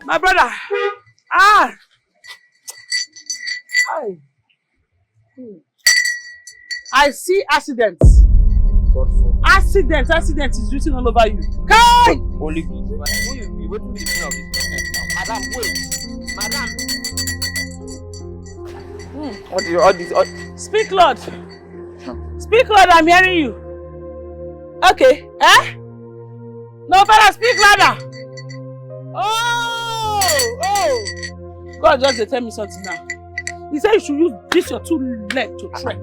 My brother. Ah. I see accidents. Accident is written all over you. Kai! Holy Ghost. Who you be? What be the meaning of this now? Madam, wait. Madam. What do you all this? Speak, Lord. Speak, Lord. I'm hearing you. Okay. Eh? No, father, speak louder. Oh. God just tell me something now. He said you should use this your two legs to trek.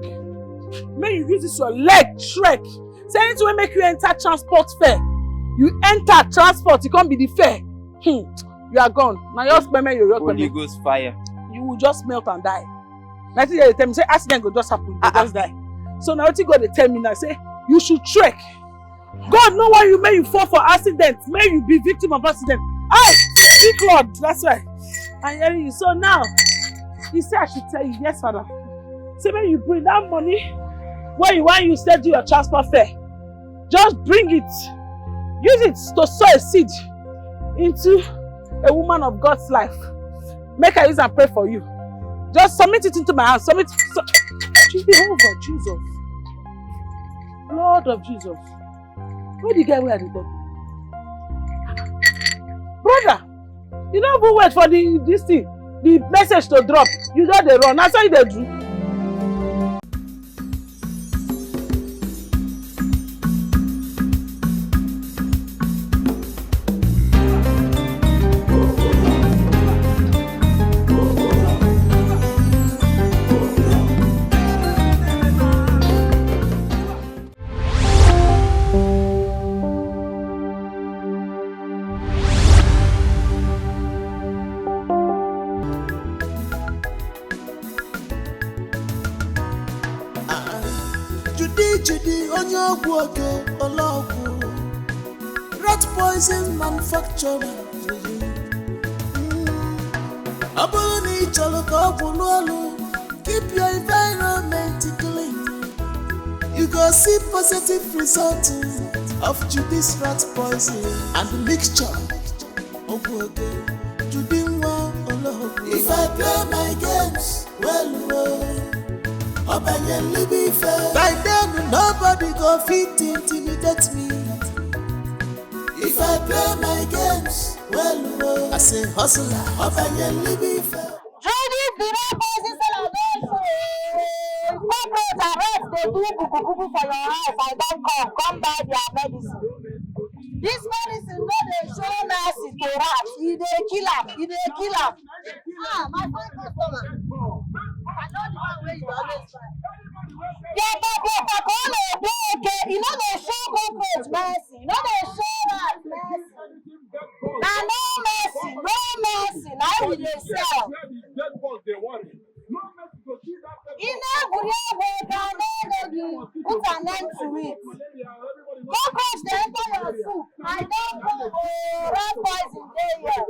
May you use this your leg trek. Say anything will make you enter transport fair. You enter transport, it can't be the fair. You are gone. Now your experiment, your Holy Ghost fire. You will just melt and die. Nothing they tell me say accident will just happen, you just die. So now what you got to tell me now? Say you should trek. God know why you may you fall for accident. May you be victim of accident. Speak, Lord. That's why I'm hearing you. So now he said I should tell you, yes, Father. Say when you bring that money, when you said do your transport fare, just bring it. Use it to sow a seed into a woman of God's life. Make her use and pray for you. Just submit it into my hands. Jehovah Jesus. Lord of Jesus. Where the guy wear the body? Brother, you don't even wait for this thing, the message to drop. You don't they run. That's how they do. Rat poison manufacturer. Keep your environment clean. You go see positive results of Judy's rat poison and the mixture. If I play my games well, by then nobody go fit intimidate me. If I play my games well, I say hustler, Judy, the rappers is corporate arrest, they do kuku for your house. I don't come buy their medicine. This medicine no dey show mercy to rats. He dey kill am. My fine customer. I know the one where you always buy. Okay. You know they show corporate mercy. You know they show rats mercy. Now no mercy. Now we dey sell. Put an end to it. Cockroach dey enter your soup. I don't know. Rat poison dey here.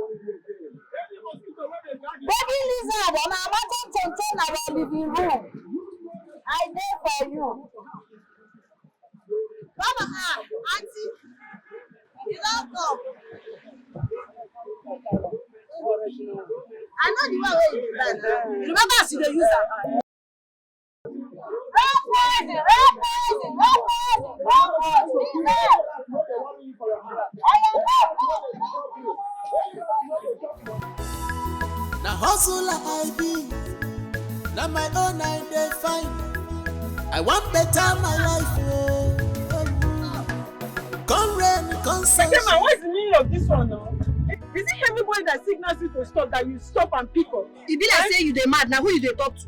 Baby lizard on our mountain contain our living room. I dey for you. Mama, auntie, you don't come. I know the one where you do that. Remember as you dey use am. Rat poison. Now hustle I be. Now my own I dey find. I want better my life. Come rain, come sun. Man, what is the meaning of this one now? Is it everybody that signals you to stop that you stop and pick up? It be like say you dey mad. Now who you dey talk to?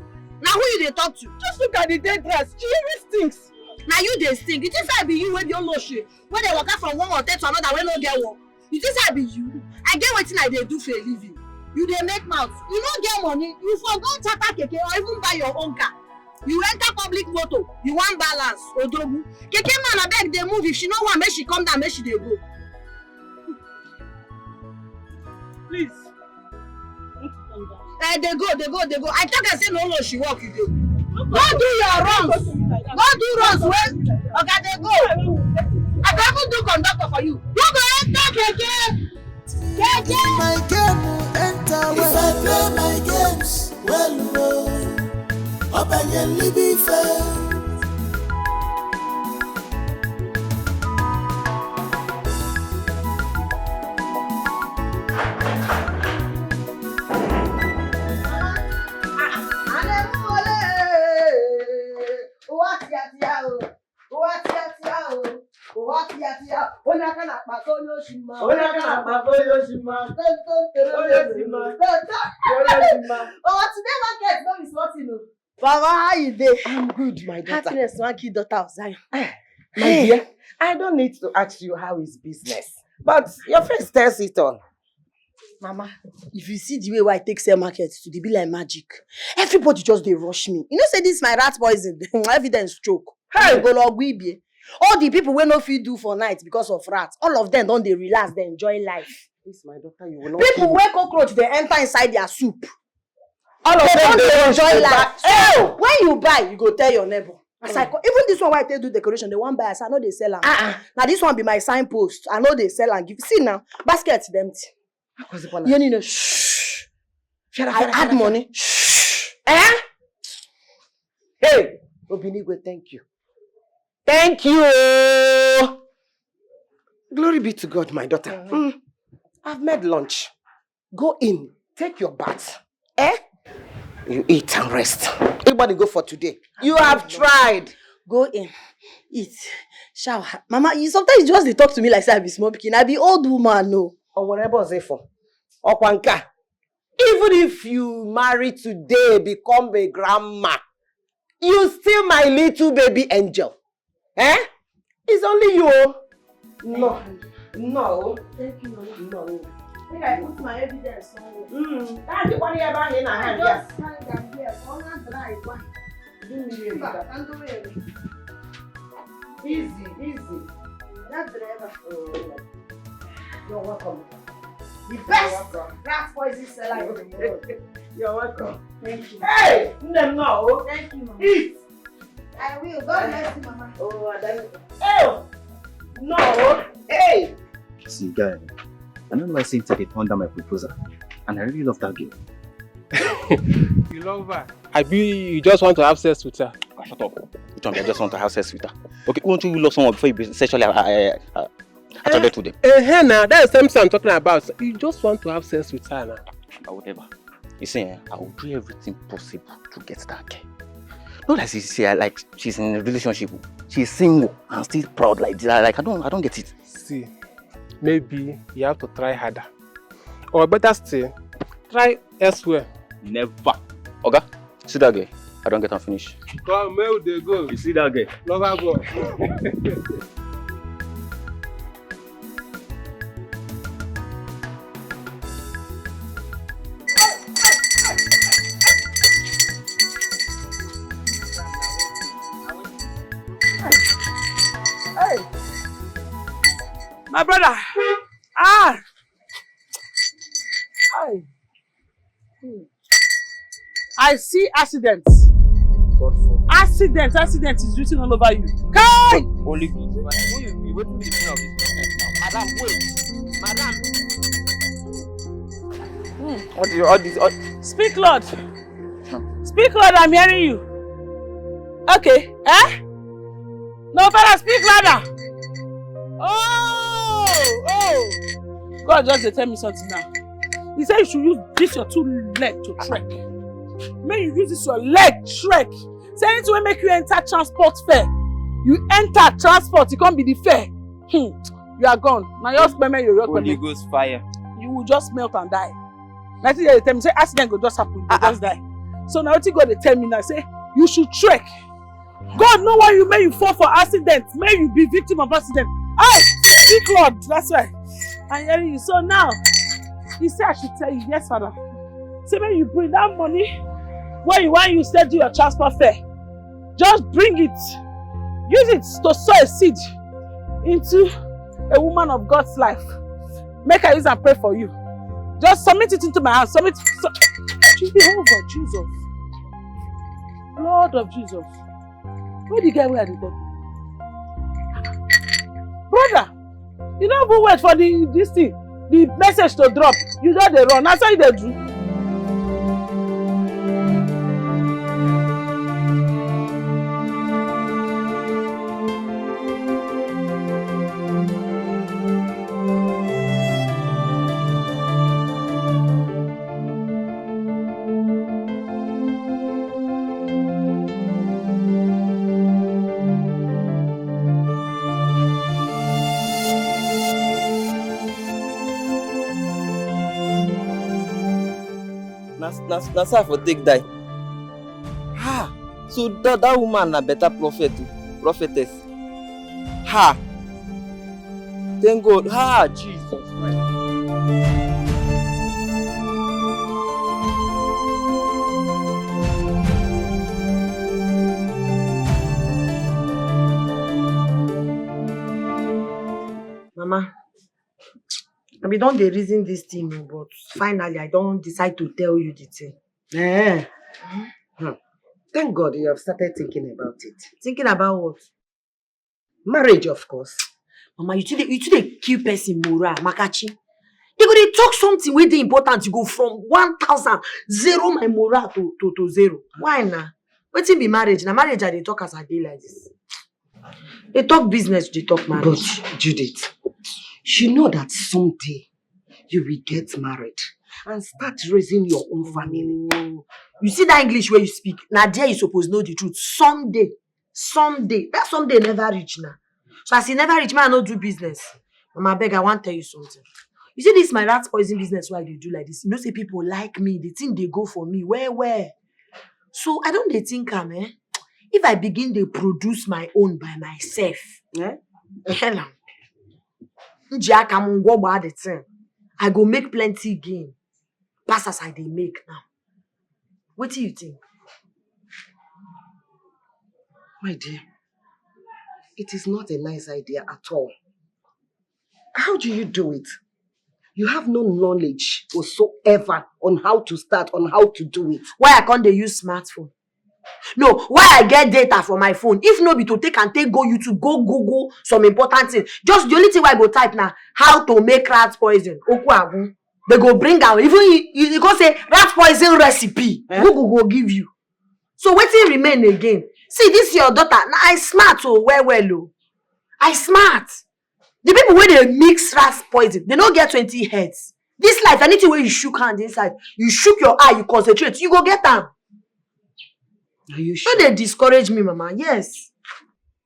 Just look at the dead grass. She even stinks. Now you dey stink. You think I be you when you don't know shit? When they walk out from one hotel to another when no get work? You think I be you? I get wetin I dey do for a living. You dey make mouth. You no get money. You forgot tata keke or even buy your own car. You enter public motor. You want balance. Odogu. Keke man abeg dey move. If she no want, make she come down. Make she dey go. Please. They go. I talk and say no, she walk you go. Go do your runs. Go do runs when okay they go. I can even do conductor for you. You go enter keke. My game. can live it fair. Baba, how you dey? I'm good, my daughter. Happiness, one kid daughter of Zion. My dear, I don't need to ask you how is business, but your face tells it all. Mama, if you see the way I take sell market to the be like magic. Everybody just dey rush me. You know say this my rat poison, evidence choke. Hey, go log we. All the people wey no fit do for night because of rats, all of them don dey relax, dey enjoy life. Please, my daughter, you will not People wey cockroach dey enter inside their soup. all of them Dey enjoy life. Oh! So, when you buy, you go tell your neighbor. As I even this one wey I take do decoration, the one buy as I know they sell am. Now this one be my signpost. I know they sell and give. See now, basket empty. You need to shh. I add money. Shh. Eh? Hey, Obinigwe, thank you. Thank you. Glory be to God, my daughter. I've made lunch. Go in, take your bath. You eat and rest. Everybody go for today. You have tried. Go in, eat, shower. Mama, you sometimes just dey talk to me like say I be small pikin. I be old woman, no. Or whatever say for. Okwanka. Even if you marry today, become a grandma, you still my little baby angel. It's only you. No. No. Thank you, Mama. No. I think I put my evidence somewhere. That's the one here about in I hand. just hang am here. All that dry one. Easy, easy. That driver. You're welcome. The best rat poison seller in the world. You're welcome. Thank you. Hey! No. Thank you, Mama. Eat! I will. God bless you, Mama. Oh, oh! No! Hey! See, guy, I don't like saying they turned down my proposal, and I really love that girl. You love her? You just want to have sex with her? Oh, shut up. You told me I just want to have sex with her. Okay, won't you love someone before you be sexually attracted to them? Now that's the same I'm talking about. You just want to have sex with her now. But whatever. You see, I will do everything possible to get that girl. Not like she's in a relationship. She's single and still proud like that. Like I don't get it. See, maybe you have to try harder. Or better still, try elsewhere. Never. Okay? See that girl? I don't get unfinished. Come, where they go? You see that girl? Love her go. My brother. I see accidents. Accident is written all over you. Kai! Holy good. Who you be waiting me the beginning of this process now? Madam, wait. Madam. What do you all this? Speak, Lord. Speak, Lord, I'm hearing you. Okay. No, brother, speak louder. Oh! God just tell me something now. He said you should use this your two legs to trek. May you use this your leg trek. Say anything will make you enter transport fair. You enter transport, you can't be the fair. You are gone. Now your spend your Holy Ghost fire. You will just melt and die. Nothing they tell me say accident will just happen, you just die. So now what you God they tell me now say you should trek. God know why you may you fall for accident. May you be victim of accident. Speak, Lord. That's right. I'm hearing you. So now, he said I should tell you, yes, Father. Say when you bring that money, when you said do your transport fare, just bring it. Use it to sow a seed into a woman of God's life. Make her use and pray for you. Just submit it into my hands. Jehovah, Jesus. Lord of Jesus. Where the guy where the God? Brother, you don't even wait for this thing, the message to drop. You just dey run. That's how they do. na so I for take die. Ha! So that woman na better prophetess. Ha! Thank God. Ha! Jesus Christ. Mama, I don't dey reason this thing, but finally I don't decide to tell you the thing. Thank God you have started thinking about it. Thinking about what? Marriage, of course. Mama, you too dey kill person moral, Makachi. They go dey talk something wey dey important, you go from 1,000, zero my moral to zero. Why na? Wetin be marriage? Na marriage I dey talk as I dey like this. They talk business, they talk marriage. But Judith, you know that someday you will get married and start raising your own family. You see that English where you speak? Now there you suppose know the truth. Someday. That someday never reach now. So as he never reach, man, I no do business. Mama, beg, I want to tell you something. You see this my rat poison business why they do like this? You know, say people like me, they think they go for me. Where? So I don't think if I begin to produce my own by myself, I go make plenty gain. Pass as I dey make now. What do you think? My dear, it is not a nice idea at all. How do you do it? You have no knowledge whatsoever on how to start, on how to do it. Why I can't use smartphone? No, why I get data for my phone? If no be to take go YouTube, go Google some important thing. Just the only thing I go type now, how to make rat poison. They go bring out, even you go say rat poison recipe. Google go give you. So wetin remain again? See, this your daughter. Now I smart well. I smart. The people where they mix rat poison, they don't get 20 heads. This life, anything where you shook hand inside, you shook your eye, you concentrate, you go get them. Are you sure? So they discourage me, Mama. Yes.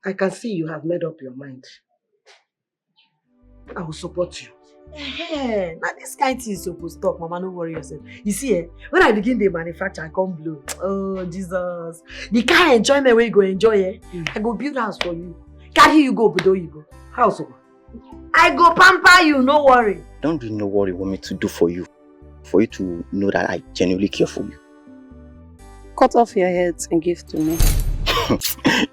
I can see you have made up your mind. I will support you. Now this kind of thing is supposed to stop, Mama. No worry yourself. You see, when I begin the manufacture, I come blow. Oh, Jesus. The kind of enjoyment where you go enjoy, I go build house for you. Carry you go, Budo you go. House. I go pamper you, no worry. Don't really know what you want me to do for you to know that I genuinely care for you. Cut off your heads and give to me.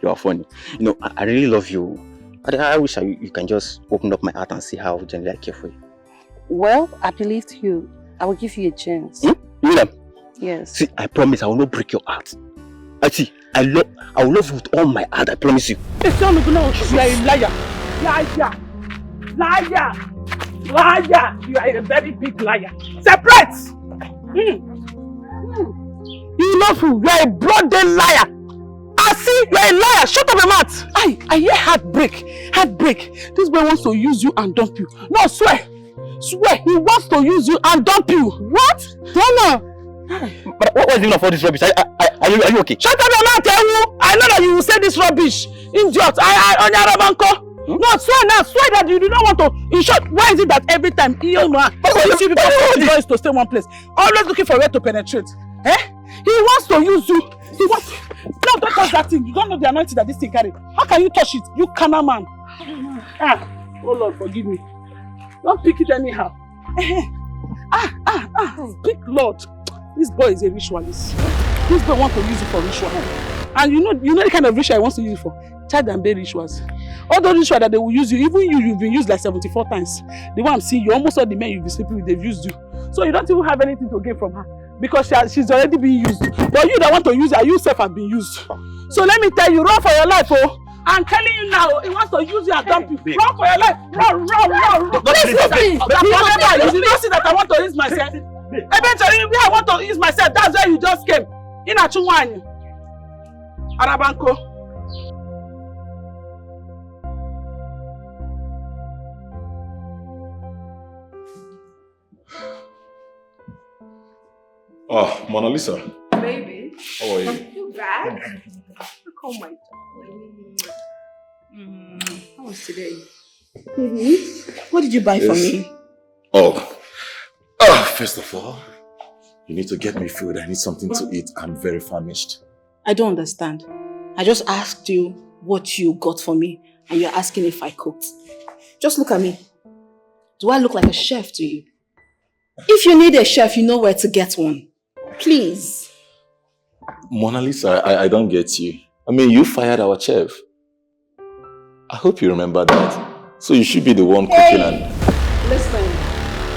You are funny. You know, I really love you. I wish you can just open up my heart and see how genuinely I care for you. Well, I believed you. I will give you a chance. You know? Yes. See, I promise I will not break your heart. I will love you with all my heart, I promise you. You are a liar. Liar. You are a very big liar. Separate! You know who? You are a bloody liar. I see, you are a liar. Shut up your mouth. I hear heartbreak. This boy wants to use you and dump you. No, swear. He wants to use you and dump you. What? Don't know. But what was the enough for this rubbish? Are you okay? Shut up your mouth, Ewu. I know that you will say this rubbish. Idiot. No, swear that you do not want to. In short, why is it that every time you see people to stay one place, always looking for where to penetrate? He wants to use you. No, don't touch that thing. You don't know the anointing that this thing carry. How can you touch it? You canna man. Oh Lord, forgive me. Don't pick it anyhow. Speak Lord. This boy is a ritualist. This boy wants to use it for ritual. And you know the kind of ritual he wants to use it for? Child and baby rituals. All those rituals that they will use you, even you've been used like 74 times. The one I'm seeing, you almost all the men you've been sleeping with, they've used you. So you don't even have anything to gain from her. Because she's already being used. But you that want to use her, you yourself have been used. So let me tell you, run for your life, oh. I'm telling you now, he wants to use you and dump you. Run for your life. Run. Please. You don't see that I want to use myself. Eventually, when I want to use myself, that's where you just came. In a Chunwanyi. Arabanko. Oh, Mona Lisa. Baby. How are you? You back? Look, oh my darling. How was today? What did you buy for me? Oh, first of all, You need to get me food. I need something to eat. I'm very famished. I don't understand. I just asked you what you got for me and you're asking if I cooked. Just look at me. Do I look like a chef to you? If you need a chef, you know where to get one. Please. Mona Lisa, I don't get you. I mean, you fired our chef. I hope you remember that. So you should be the one cooking and... Listen,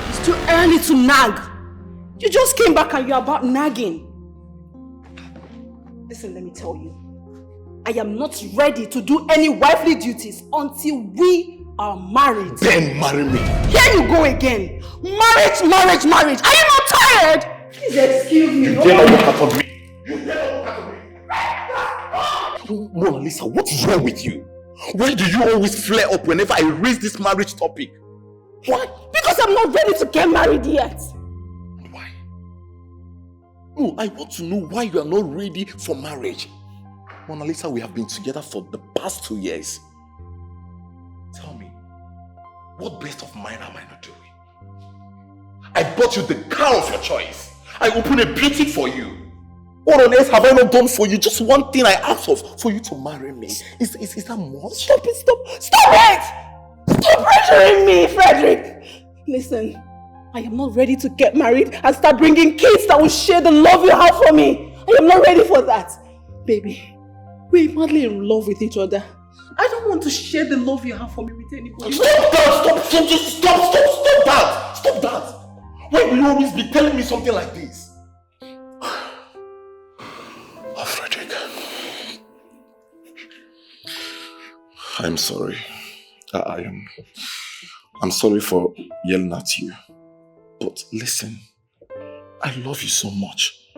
it's too early to nag. You just came back and you're about nagging. Listen, let me tell you. I am not ready to do any wifely duties until we are married. Then marry me. Here you go again. Marriage, marriage, marriage. Are you not tired? Please excuse me. You dare not look out for me. You dare not look out for me. Mona Lisa, what is wrong with you? Why do you always flare up whenever I raise this marriage topic? Why? Because I'm not ready to get married yet. Why? No, I want to know why you are not ready for marriage. Mona Lisa, we have been together for the past 2 years. Tell me, what best of mine am I not doing? I bought you the car of your choice. I opened a boutique for you. What on earth have I not done for you? Just one thing I asked for you to marry me. Is that much? Stop it, stop it! Stop pressuring me, Frederick! Listen, I am not ready to get married and start bringing kids that will share the love you have for me. I am not ready for that. Baby, we're madly in love with each other. I don't want to share the love you have for me with anybody. Stop that! Stop that! Why will you always be telling me something like this? Oh, Frederick. I'm sorry. I'm sorry for yelling at you. But listen, I love you so much.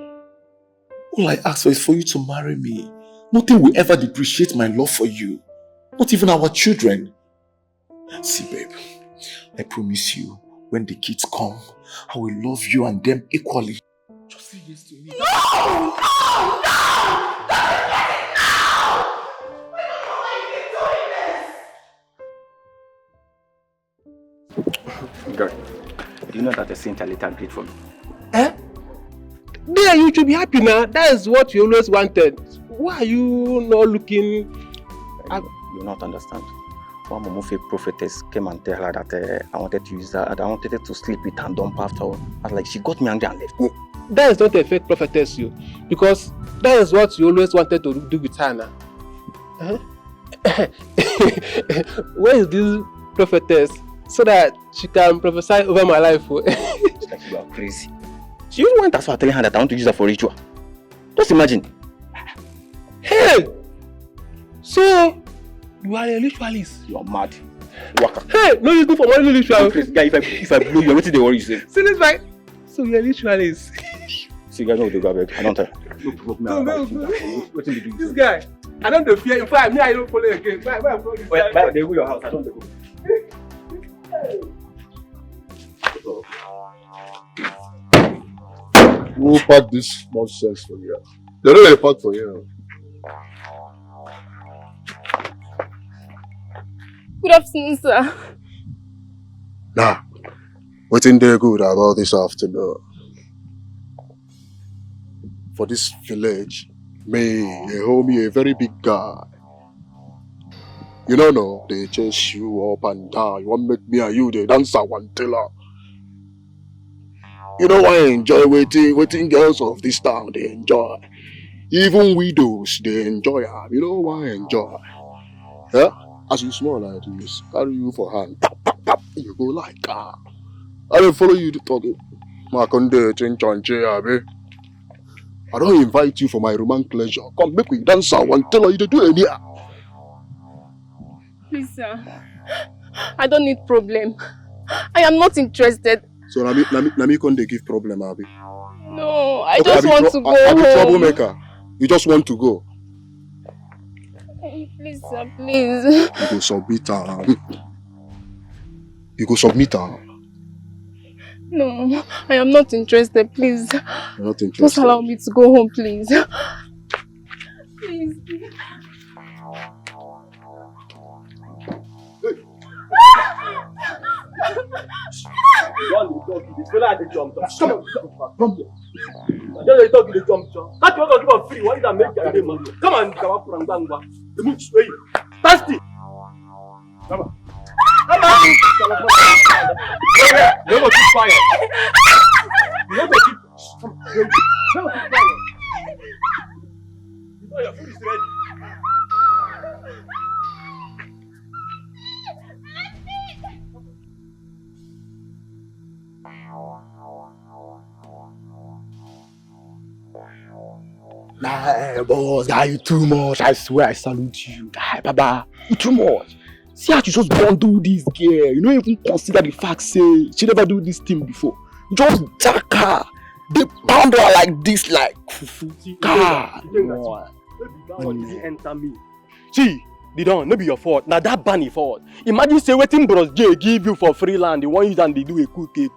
All I ask for is for you to marry me. Nothing will ever depreciate my love for you. Not even our children. See, babe, I promise you, when the kids come, I will love you and them equally. Just say yes to me. No! God, do you know that the Saint Alita agreed for me? Eh? There, you should be happy now. That is what you always wanted. Why are you not looking... You not understand. One Momofe prophetess came and tell her that I wanted to use her, and I wanted her to sleep with and dump after her. I was like, she got me angry and left. That is not a fake prophetess, you. Because that is what you always wanted to do with her now. Where is this prophetess? So that she can prophesy over my life. It's like you are crazy. She even went as far as telling her that I want to use her for ritual. Just imagine. Hey! So, you are a ritualist. You are mad. Waka. Hey! No use for money ritual. Guy, if I blow you, what did they worry you say? See this right? So you are a ritualist. See, guys, no, they go back. I don't tell. No. What did you do? This guy. I don't fear. In fact, me, I don't follow again. Why follow this guy? Wait, they go your house. I don't go. Who packed this nonsense for you? They don't really pack for you. Good afternoon, sir. Nah, what's in there good about this afternoon? For this village, me, a homie, a very big guy. You don't know, they chase you up and down. You want to make me and you, they dance at one teller. You know I enjoy waiting girls of this town, they enjoy. Even widows, they enjoy. You know why I enjoy? Yeah? As you small like this, carry you for hand, tap, tap, tap, you go like I don't follow you to talk. I don't invite you for my romantic pleasure. Come make me dance at one teller, you do it here. Please, sir. I don't need problem. I am not interested. So Nami can they give problem, Abi? No, I just want to go home. Abi troublemaker. You just want to go. Please, sir, please. You go submit her. You go submit her. No, I am not interested, please. You're not interested. Just allow me to go home, please. Please. Don't talk, this fella at the jump. Come on, come here. Don't talk, the jump. Can't you give up free? Why did I make your name? Come on, come up from Gangwa. The move straight. Tasty. Come on. Come on. Never keep quiet. Never keep. Come on. Never keep quiet. You know your food is ready. Nah, boss, guy, you too much. I swear I salute you. Guy, Baba, you too much. See how you just bundle this girl. You don't even consider the fact, say, she never do this thing before. You just jack her. They pound her like this, like, God. Enter me. See, they don't, no be your fault. Now that bunny fault. Imagine say wetin Bros J give you for free land. The one use and they do a cookie.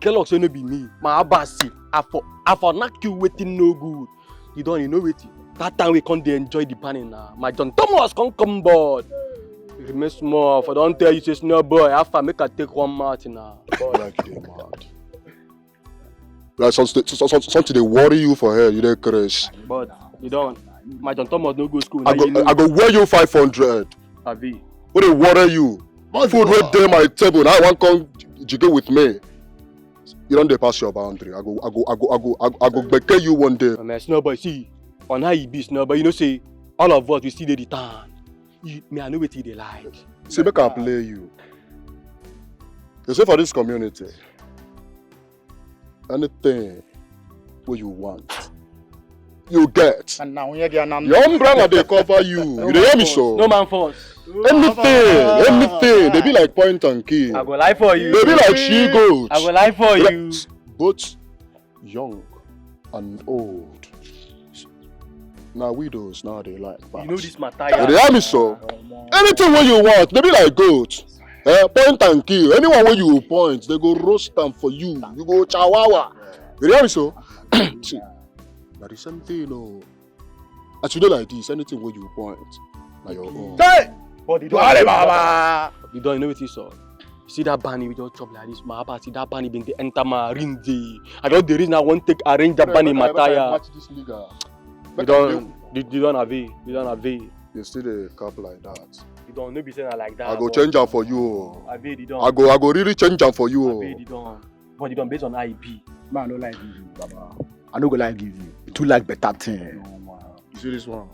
Kellogg say no be me. My abasi. I for knock you waiting no good. You don't know waiting. That time we can't enjoy the panning now. My John Thomas come board. You remain small. For don't tell you say no boy. After make I take one match now. Like they mad. Like something they worry you for her. You don't crash. But you don't. My John Thomas no go school. I go wear you 500. Abi. What they worry you? Food right there my table. Now I want come jiggle with me. You don't pass your boundary. I go back you one day. Man, Snowboy, see, on how you be Snowboy, you know say all of us we see the return. Me I know what they like. See, make I play you. You say for this community, anything what you want, you get. And now your umbrella they cover you. You hear me so? No man force. Anything. They be like point and kill. I go lie for you. They be like she goats. I go lie for you. Both young and old. Now widows now they like bats. You know this matter. They hear me so? Anything what you want, they be like goats. Point and kill. Anyone where you point, they go roast them for you. You go chawawa. You hear me so? See, that is something, you know. As you do like this, anything where you point, now your own. Hey! But you don't know what you saw. See that bunny with your chop like this, my papa see that bunny being the enter my ring day. I got the reason I want to arrange that bunny mataya. You don't have it. You don't have it. You still a cup like that. You don't know be saying like that. I go change them for you. I bet you don't. I go really change them for you. I bet you don't. But you don't based on IP. Man, I don't like give you, Baba. I don't go like give you. You too like better thing. You see this one?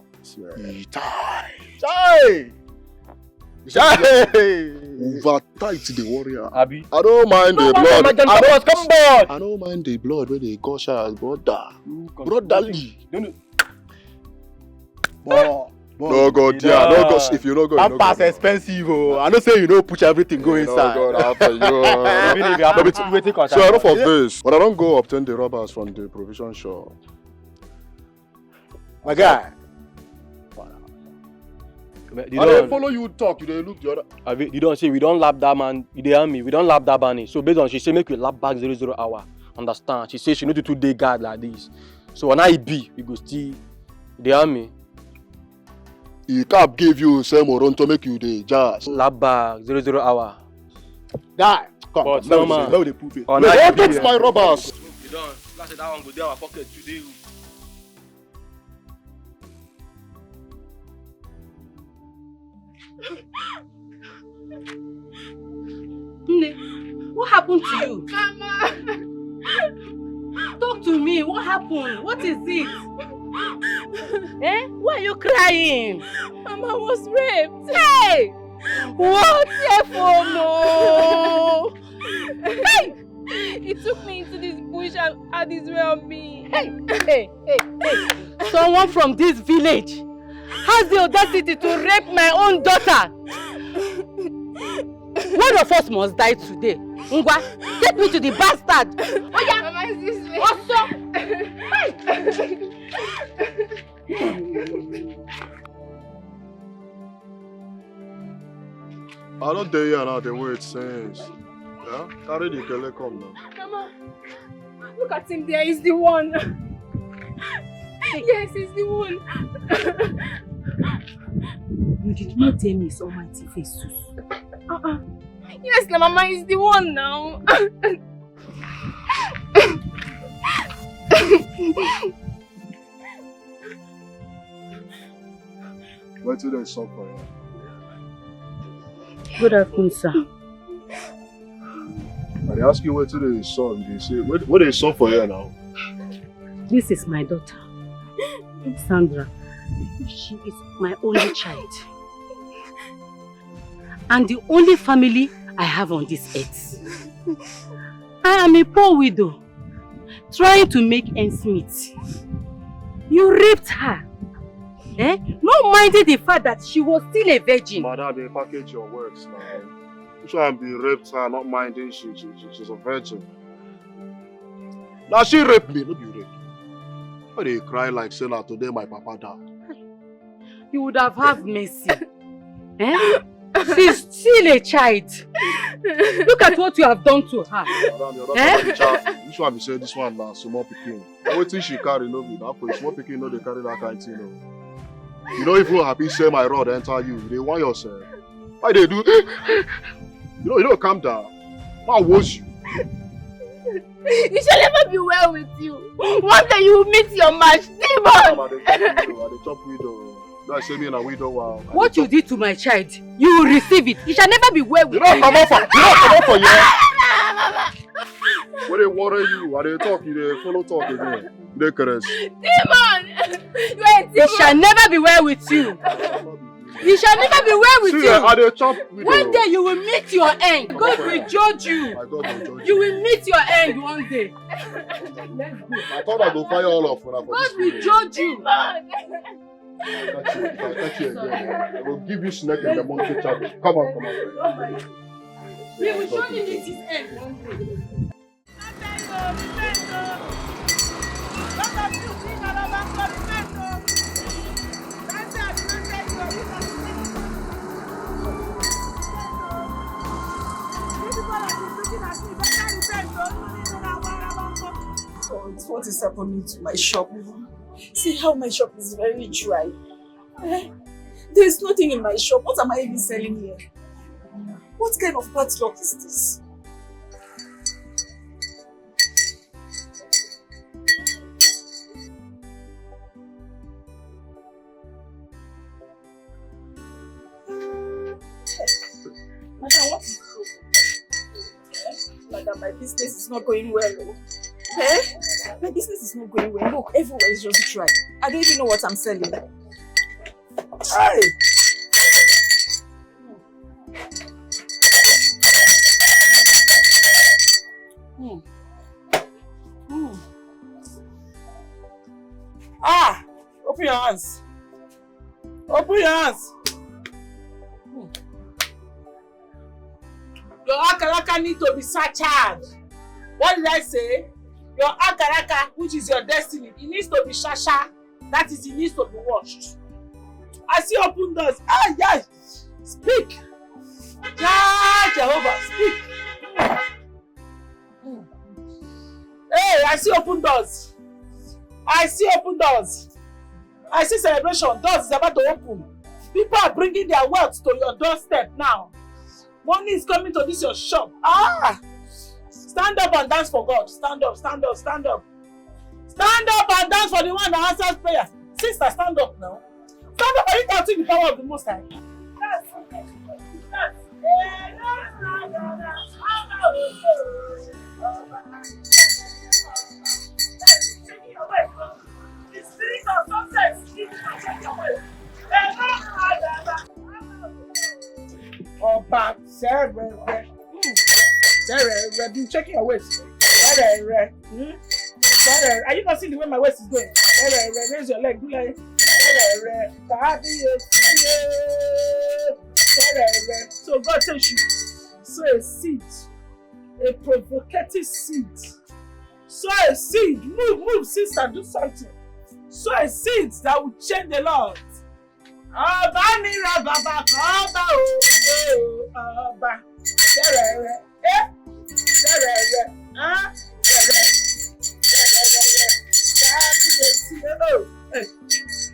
Chai! Over tight the warrior. Abi. I don't mind the blood. I don't mind the blood when they gush out, brother. Brotherly. No God, yeah, no God. If you no God, that pass expensive. I don't say you know push everything go inside. No God, after you. So I know for this, but I don't go obtain the robbers from the provision shop. My guy. I don't follow you talk, you don't look the other. You don't say we don't lap that man, you hear me, we don't lap that bunny. So based on she say make we lap back 00 hour. Understand? She say she need to 2 day guard like this. So when I be, we go still, you hear me? He can't give you same or to make you the jazz. Lap back 00 hour. Die. Come. But no man. No, they prove it. Don't touch my robbers. You don't. That's that one go down our pocket today. What happened to you? Mama! Talk to me. What happened? What is it? Why are you crying? Mama was raped. Hey! What? No! Hey! He took me into this bush and had his way on me. Hey! Someone from this village has the audacity to rape my own daughter. One of us must die today. Ngwa, take me to the bastard. Oh yeah. Mama is this way. I don't dare you now the way it says. Yeah? Carry the girl come now. Mama, look at him there. He's the one. Yes, he's the one. You did not tell me his almighty face. Yes, na Mama is the one now. Wait till they stop for you. Good afternoon, sir. I ask you where to the son, they say, what they saw for you now? This is my daughter, Sandra. She is my only child. And the only family I have on this earth. I am a poor widow, trying to make ends meet. You raped her. Not minding the fact that she was still a virgin. Madam, they package your words now. You shouldn't be raped her, not minding she's a virgin. Now she raped me, not you raped. Why they cry like say now today my papa died? You would have had mercy. She's still a child. Look at what you have done to her. Madam, you're not you should have said this one now, small picking. What thing she carry no be that for small picking no they carry that kind of thing. No. You know if you happy say my rod enter you, they want yourself. Why they do? You don't calm down. I'll wash you. It shall never be well with you. One day you will meet your match, demon. I chop widow. That's me and a widow. Wow. What you did to my child, you will receive it. It shall never be well with you. You don't come up for you. When they worry you, and they talk, they follow talk again. They caress. Demon! You are a demon. It shall never be well with you. It shall never be well with you. One day you will meet your end. God will judge you. You will meet your end one day. I thought I would fire all of them. God will judge you. If I catch you again, I will give you snake in the monkey chapel. Come on. We will surely meet his end one day. God, what is happening to my shop? See how my shop is very dry. There is nothing in my shop. What am I even selling here? What kind of padlock is this? Madam, what is this? Madam, my business is not going well. My business is not going well. Look, everywhere is just dry. I don't even know what I'm selling. Hey! Open your hands. Open your hands. Your akaraka need to be searched. What did I say? Your akaraka, which is your destiny, it needs to be shasha. That is, it needs to be washed. I see open doors. Yes. Speak. Jehovah, speak. Hey, I see open doors. I see open doors. I see celebration. Doors is about to open. People are bringing their wealth to your doorstep now. Money is coming to this your shop. Stand up and dance for God. Stand up, stand up, stand up. Stand up and dance for the one that answers prayer. Sister, stand up now. Stand up and you can see the power of the Most High. The spirit of success is not away. Oba, Sarah, been checking your waist. Are you not seeing the way my waist is going? Raise your leg, do like. So God says you sow a seed, a provocative seed. Sow a seed, move, sister, do something. Sow a seed that will change the Lord.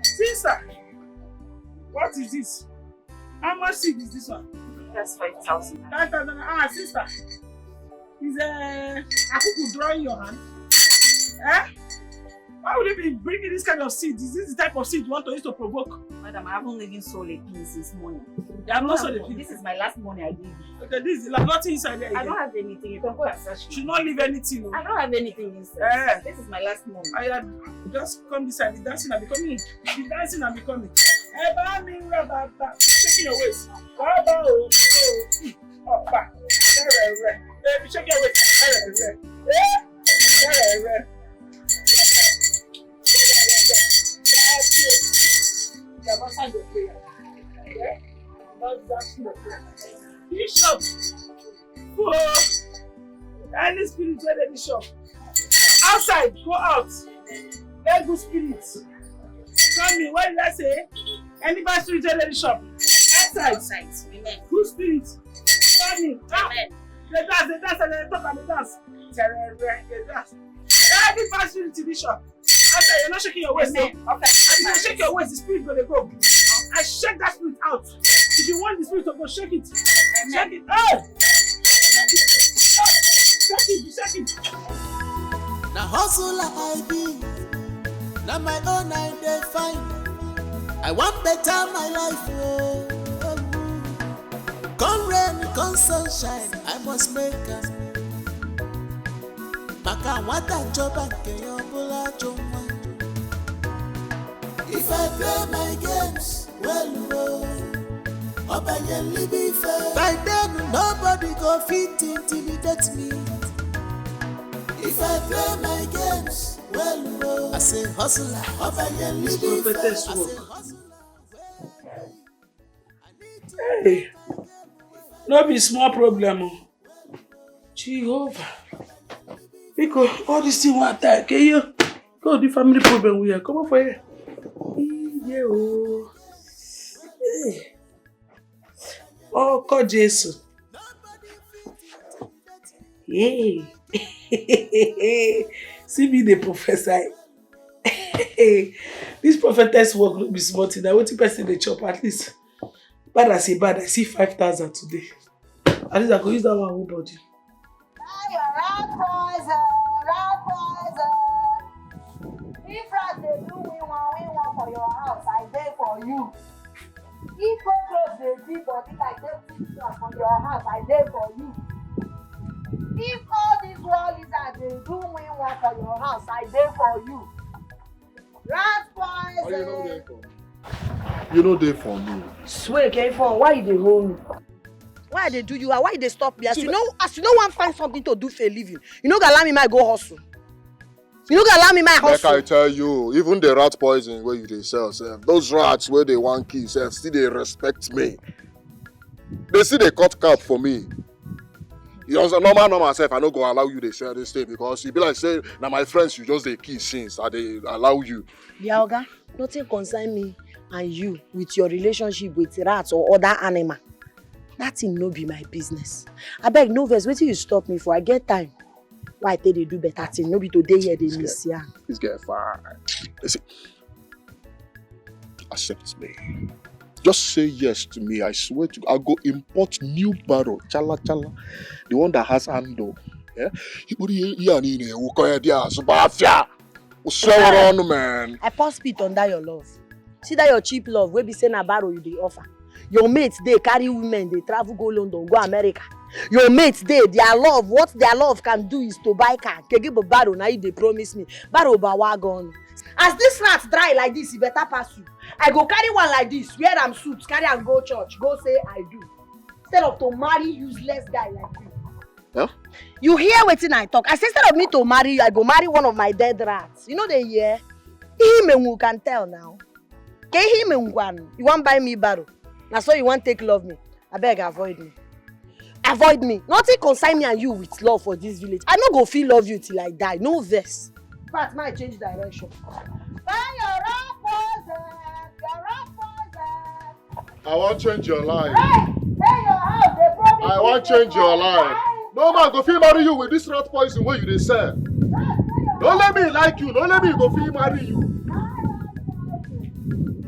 Sister, what is this? How much seed is this one? That's 5,000. 5,000. Ah, sister. Is Akuku drawing your hand? Eh? Why would you be bringing this kind of seed? Is this the type of seed you want to use to provoke? Madam, I haven't even sold a pin since morning. You have not sold a pin? This is my last money I gave you. Okay, this is like nothing inside there again. I don't have anything. You can go and search. You should not leave anything. I don't have anything inside. This is my last money. I had just come this side, the dancing and becoming. The dancing and becoming. Shaking your waist. Shake your waist. Bishop, for any spiritual bishop, outside, go out. Let good spirits. Tell me, what did I say? Anybody spiritual bishop, outside. Amen. Good spirits. Tell me. Amen. They dance, and they talk and they dance. They dance. Everybody spiritual bishop. Outside, you're not shaking your waist. Okay. If you shake your waist, the spirit gonna go. I shake that spirit out. If you want the spirit to go, shake it. Shake it. Hey! Shake it. Now hustle I be. Now my own I define. I want better my life. Oh. Come rain, come sunshine. I must make it. Maka wata joba keyo bula joma. If I play my games, well, openly be fair. By then, nobody go fit intimidate me. If I play my games, well, I say hustler, openly be fair. Hey, no be small problem. Jehovah. Because all this thing will attack you. Go the family problem we are. Come on for here. Yeah, oh. Hey. Oh, God, Jesus. Hey. See me, the professor. This prophetess work will be smart. Now, what person they chop at least? Bad, I see 5,000 today. At least I could use that one whole body. If rats they do we want for your house, I dey for you. If cockroach they dig body like they dig for your house, I dey for you. If all these world lizards they do we want for your house, I dey for you. Rat poison. You know they for me. Swear, came for why you dey hold me? Why they do you? Why they stop me? As you know one find something to do for a living. You know gonna allow me my go hustle. You know gonna allow me my hustle. Like I tell you, even the rat poison where you they sell, those rats where they want kill, still they respect me. They see they cut cap for me. You know, normal self, I don't go allow you to share this thing because you be like say, now my friends you just they kill since that they allow you. Yeah, Oga, nothing concern me and you with your relationship with rats or other animal. That thing no be my business. I beg no verse, wait till you stop me for I get time. Why I tell they do better thing? No be today here they miss ya. This guy fine. Listen, accept me. Just say yes to me. I swear to I'll go import new barrel. Chala. The one that has handle. Yeah? Man. I pour spit under your love. See that your cheap love where be saying a barrel you dey offer. Your mates they carry women, they travel go London, go America. Your mates their love, what their love can do is to buy car. Can give a barrel now they promise me. Barrel ba wagon. As this rat dry like this, it better pass you. I go carry one like this, wear am suits, carry and go church, go say I do. Instead of to marry useless guy like you. Yeah? You hear wetin I talk? I say instead of me to marry you, I go marry one of my dead rats. You know they hear? Him can tell now. You want buy me barrel? Now so you want take love me? I beg avoid me. Avoid me. Nothing concern me and you with love for this village. I no go feel love you till I die. No verse. But might change direction. I want to change your life. Hey, your house, they promise. I want to change your life. No man go feel marry you with this rat poison where you dey sell. Don't let me like you. Don't let me go feel marry you.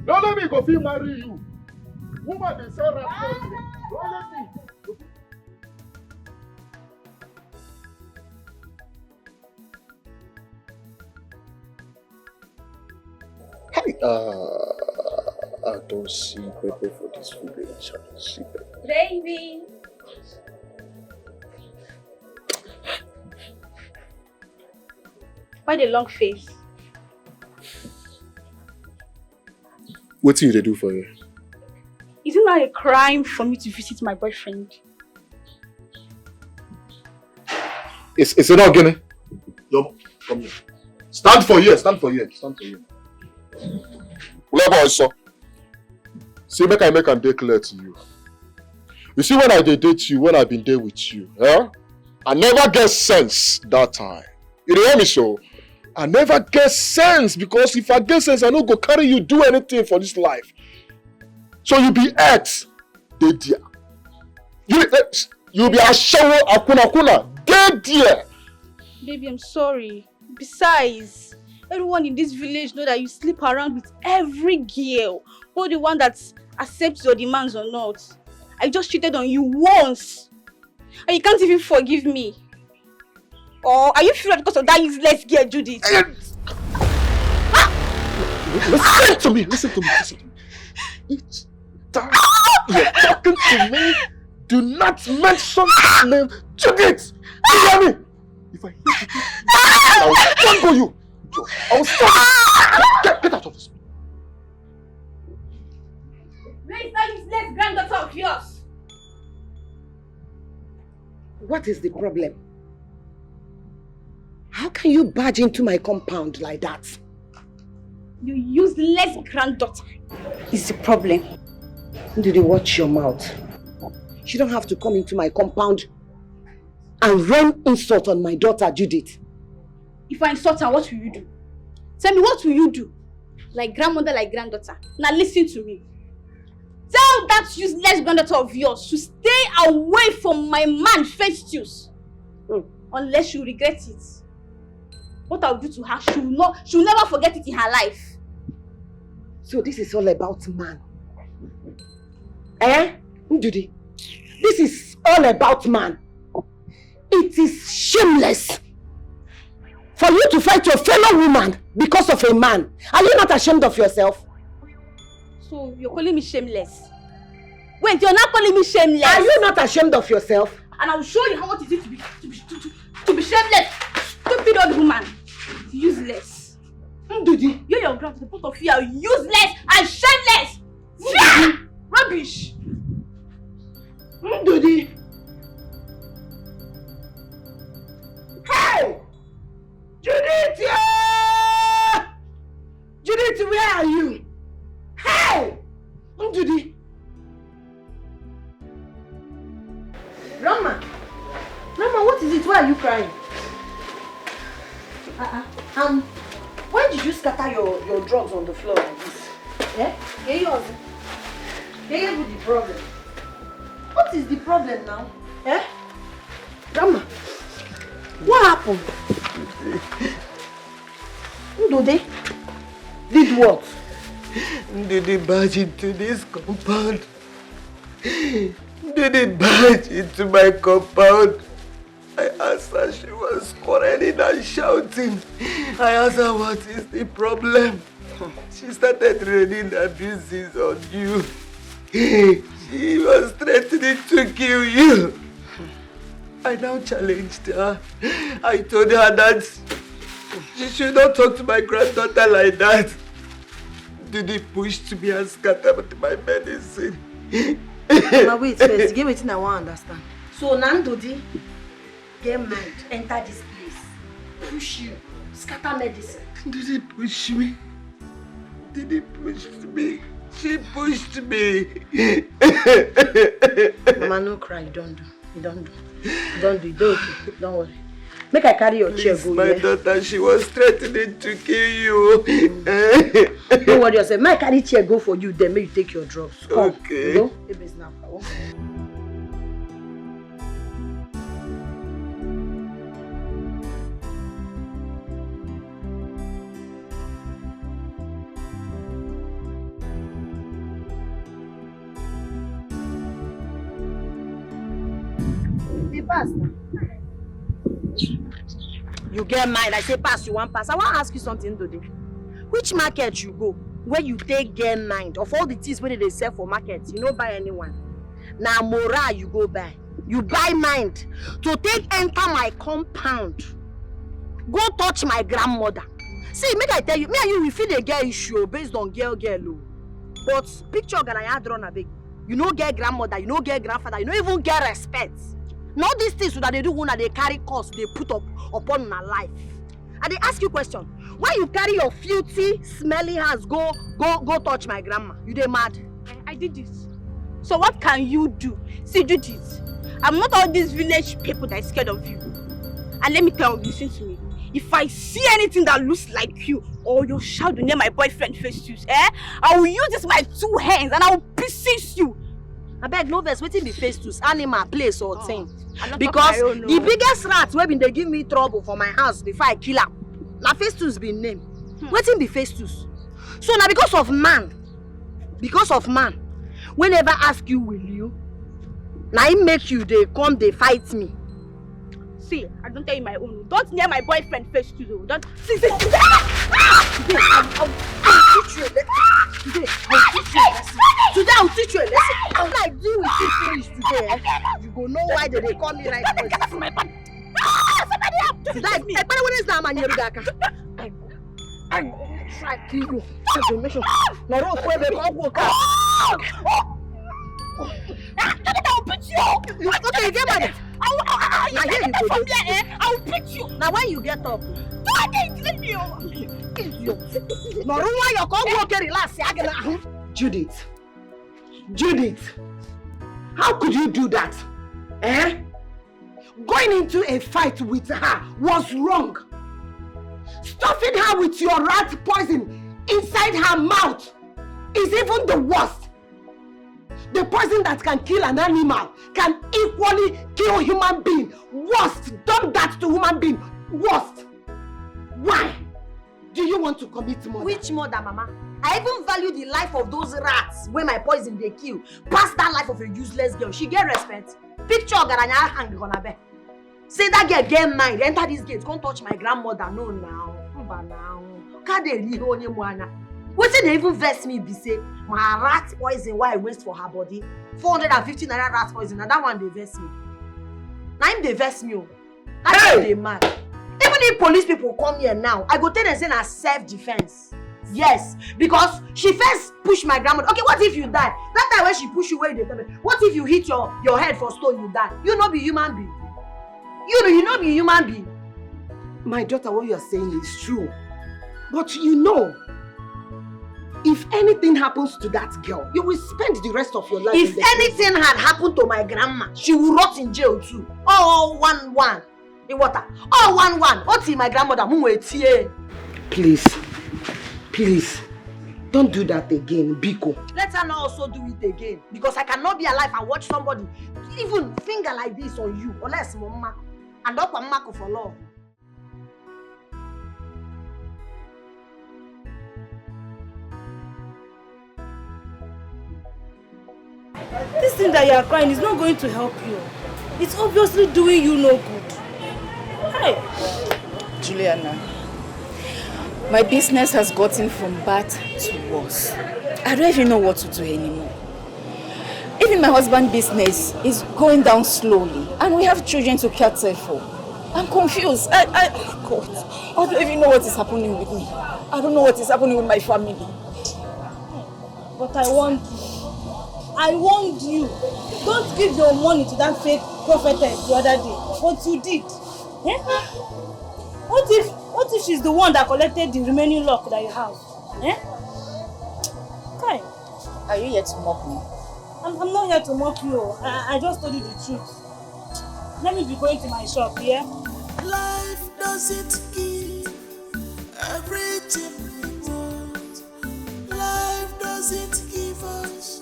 Don't let me go feel marry you. Woman dey sell rat poison. Don't let me. I don't see pepper for this village. I don't see pepper. Baby. Why the long face? What do you do for you? Is it not a crime for me to visit my boyfriend? Is it not Guinea? Yo, come here. Stand for here. Stand for here. Stand for here. Whatever I saw. See, make am dey clear to you. You see, when I date you, when I've been there with you, I never get sense that time. You hear me so? I never get sense because if I get sense, I don't go carry you do anything for this life. So you be ex, dead there. You be a shower akuna, dead there. Baby, I'm sorry. Besides, everyone in this village know that you sleep around with every girl, or the one that accepts your demands or not. I just cheated on you once, and you can't even forgive me. Or are you furious because of that useless girl, Judith? Listen to me. Each time you're talking to me, do not mention the name Judith. You hear me? If I hit you, I will strangle you. I will strangle you. Get out of this. Where is that useless granddaughter of yours? What is the problem? How can you barge into my compound like that? You useless granddaughter is the problem. Did you watch your mouth? You don't have to come into my compound and rain insult on my daughter, Judith. If I insult her, what will you do? Tell me, what will you do? Like grandmother, like granddaughter. Now listen to me. Tell that useless granddaughter of yours to stay away from my man, Festus. Unless you regret it. What I'll do to her, she'll never forget it in her life. So this is all about man. Ndudi, this is all about man. It is shameless for you to fight your fellow woman because of a man. Are you not ashamed of yourself? So you're calling me shameless? Wait, you're not calling me shameless? Are you not ashamed of yourself? And I'll show you how what it is to be shameless. Stupid old woman. Useless. Ndudi. You and your grandfather, both of you are useless and shameless. Rubbish. Ndudi. Hey! Judith! Judith, where are you? Hey! Ndudi. Rama, what is it? Why are you crying? Why did you scatter your drugs on the floor like this? Yours. What's the problem? What is the problem now? Rama, what happened? Ndudi did what? Ndudi barge into this compound. Ndudi barge into my compound. I asked her, she was quarreling and shouting. I asked her, what is the problem? She started raining abuses on you. She was threatening to kill you. I now challenged her. I told her that she should not talk to my granddaughter like that. Ndudi pushed me and scattered my medicine. Now wait first, give me thing I want to understand. So Ndudi get mad, enter this place, push you, scatter medicine. Did he push me? Did he push me? She pushed me. Mama, no cry, don't do. Don't worry. Make I carry your chair, go. My daughter, she was threatening to kill you. Don't worry yourself. Make I carry chair, go for you, then make you take your drugs. Come. Okay. You know? Baby's now. Pass. You get mine. I say pass, you want pass. I want to ask you something today. Which market you go? where you take get mind of all the things where they sell for market, you no buy anyone. Now moral you go buy. You buy mind to take enter my compound. Go touch my grandmother. See, make I tell you, me and you, we feel the girl issue based on girl. But picture gonna drawn a big. You no get grandmother, you no get grandfather, you no even get respect. Now these things that they do when they carry cost, they put up upon my life. And they ask you question, why you carry your filthy, smelly hands go touch my grandma? You dey mad? I did this. So what can you do? See, do this. I'm not all these village people that are scared of you. And let me tell you, listen to me. If I see anything that looks like you, or you shout the name my boyfriend Festus, I will use this my 2 hands and I will pieces you. I beg no verse, waiting be Festus, animal, place or thing. Because the biggest rat wey been they give me trouble for my house before I kill him. Now Festus be named. Waiting be Festus. So now because of man, whenever ask you will you, now it make you they come they fight me. See, I don't tell you my own. Don't near my boyfriend Festus. Don't see. I'll teach you a lesson. Today I'll teach you a lesson. After I deal with this finish today, you go know why they call me right now. This is my body. Somebody help! Today, I try to kill you. Information. Now don't pray the congo. I'll beat you. Okay, get money. I'll beat you. Now when you get up, leave me alone. Now why you congo carry last? Judith, how could you do that? Going into a fight with her was wrong. Stuffing her with your rat poison inside her mouth is even the worst. The poison that can kill an animal can equally kill a human being. Worst. Done that to human being. Worst. Why do you want to commit murder? Which murder, Mama? I even value the life of those rats where my poison they kill. Past that life of a useless girl. She get respect. Picture Garanya hang on her bed. Say that girl get mind. Enter this gate. Can't touch my grandmother. No now. Can't they leave on your mwana? What did they even vex me? Be say my rat poison why I waste for her body? 450 naira rat poison. And that one they vex me. Now him they vex me. That's they mad. Even if police people come here now, I go tell them say na self-defense. Yes, because she first pushed my grandmother. Okay, what if you die? That time when she push you, where they tell me, what if you hit your head for stone, you die? You not be human being. You not be human being. My daughter, what you are saying is true. But you know, if anything happens to that girl, you will spend the rest of your life. If anything had happened to my grandma, she will rot in jail too. Oh, one. In water. Oh, one. What's in my grandmother? Please, don't do that again, Biko. Let her not also do it again. Because I cannot be alive and watch somebody even finger like this on you. Unless Mama. And up and Mako for love. This thing that you are crying is not going to help you. It's obviously doing you no good. Hey, Juliana, my business has gotten from bad to worse. I don't even know what to do anymore. Even my husband's business is going down slowly, and we have children to cater for. I'm confused. God, I don't even know what is happening with me. I don't know what is happening with my family. But I warned you. Don't give your money to that fake prophetess the other day. What you did. What if she's the one that collected the remaining luck that you have? Okay. Are you here to mock me? I'm not here to mock you. I just told you the truth. Let me be going to my shop, yeah? Life doesn't give everything we want. Life doesn't give us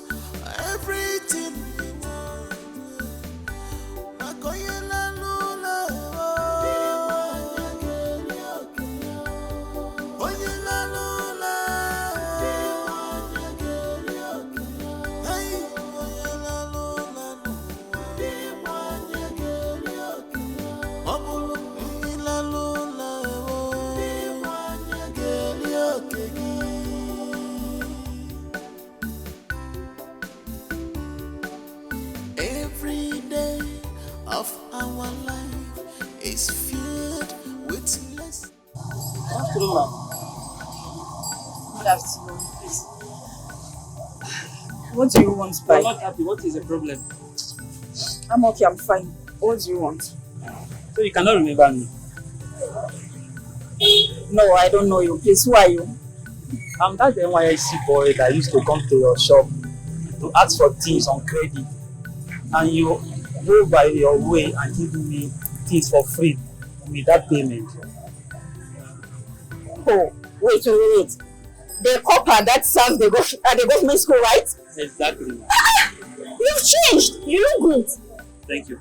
everything we want. afternoon, ma'am. Good afternoon, please. What do you want, I'm not happy. What is the problem? I'm okay, I'm fine. What do you want? So you cannot remember me? No, I don't know you. Please, who are you? I'm that NYSC boy that used to come to your shop to ask for things on credit. And you go by your way and give me things for free with that payment. Oh, wait. The copper that serves the government school, right? Exactly. You've changed. You look good. Thank you.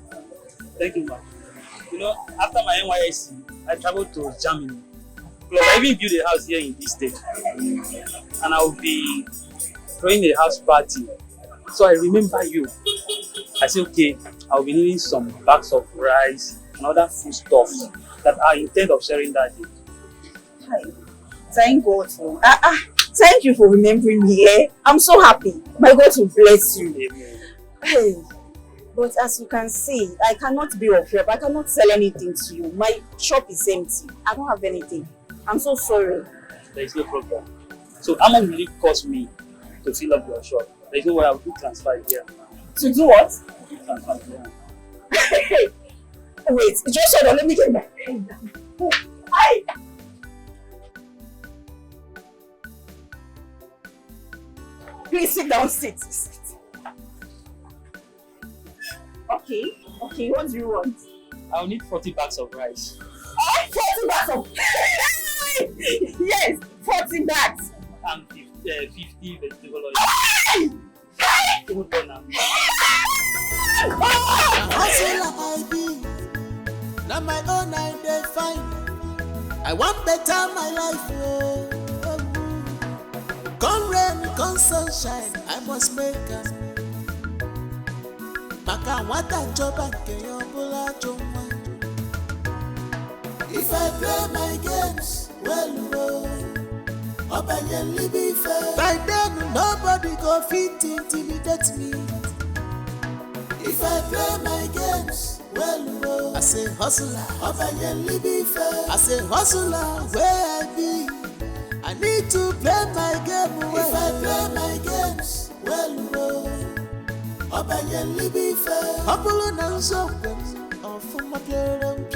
Thank you, ma'am. You know, after my NYSC, I traveled to Germany. Plus, I even built a house here in this state. And I'll be throwing a house party. So I remember you. I said, okay, I'll be needing some bags of rice and other foodstuffs that I intend of sharing that day. Hi. Thank God for thank you for remembering me. Eh? I'm so happy. My God will bless you. Amen. Hey, but as you can see, I cannot be of help. I cannot sell anything to you. My shop is empty. I don't have anything. I'm so sorry. There is no problem. So how much will it cost me to fill up your shop? There is no way I'll do transfer here. To do what? Transfer here. Wait, just hold on. Let me get my pen down. Hi. Please sit down, sit. Okay, what do you want? I'll need 40 bags of rice. 40 bags of yes, 40 bags. And 50 vegetable oil. Hustle I be. Now my own I dey find. I want better my life. Come rain, come sunshine, I must make it. Maka wata joba ke yobola joma. If I play my games, well, Obayeli be fair. By then nobody go fit intimidate me. If I play my games, well, I say hustler, Obayeli be fair. I say hustler, where I be. I need to play my game well. If I play my games, well, Obayeli be fair. Apolo nanzo, ofuma pierem,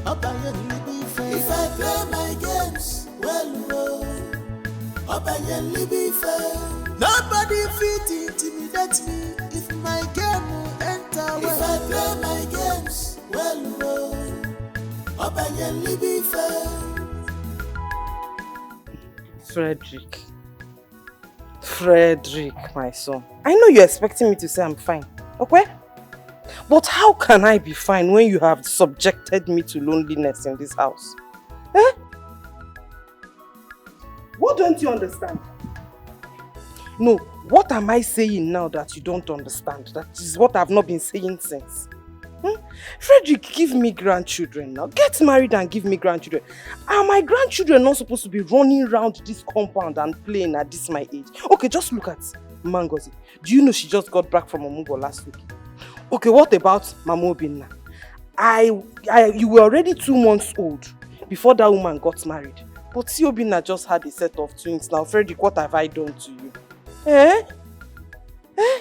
Obayeli be fair. If I play my games, well, Obayeli be fair. Nobody fit intimidate me if my game will enter well. If I play my games, well, Obayeli be fair. Frederick, my son. I know you're expecting me to say I'm fine, okay? But how can I be fine when you have subjected me to loneliness in this house? Eh? What don't you understand? No, what am I saying now that you don't understand? That is what I've not been saying since. Frederick, give me grandchildren now. Get married and give me grandchildren. Are my grandchildren not supposed to be running around this compound and playing at this my age? Okay, just look at Mangozi. Do you know she just got back from Omugo last week? Okay, what about Mama Obinna? You were already 2 months old before that woman got married. But see, Obinna just had a set of twins now. Frederick, what have I done to you? Eh? Eh?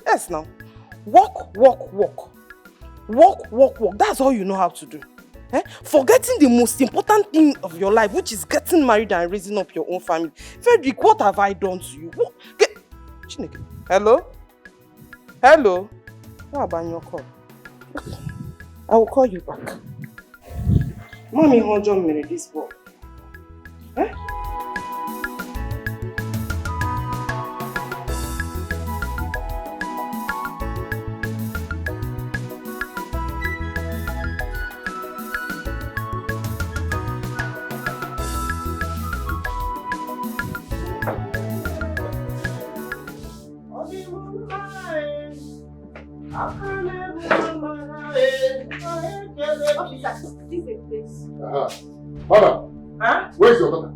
Yes, now. Walk. That's all you know how to do. Forgetting the most important thing of your life, which is getting married and raising up your own family. Frederick, what have I done to you? Chineke. Hello? What about your call? I will call you back. Mommy, hold on a minute, this boy. Mama, where's your daughter?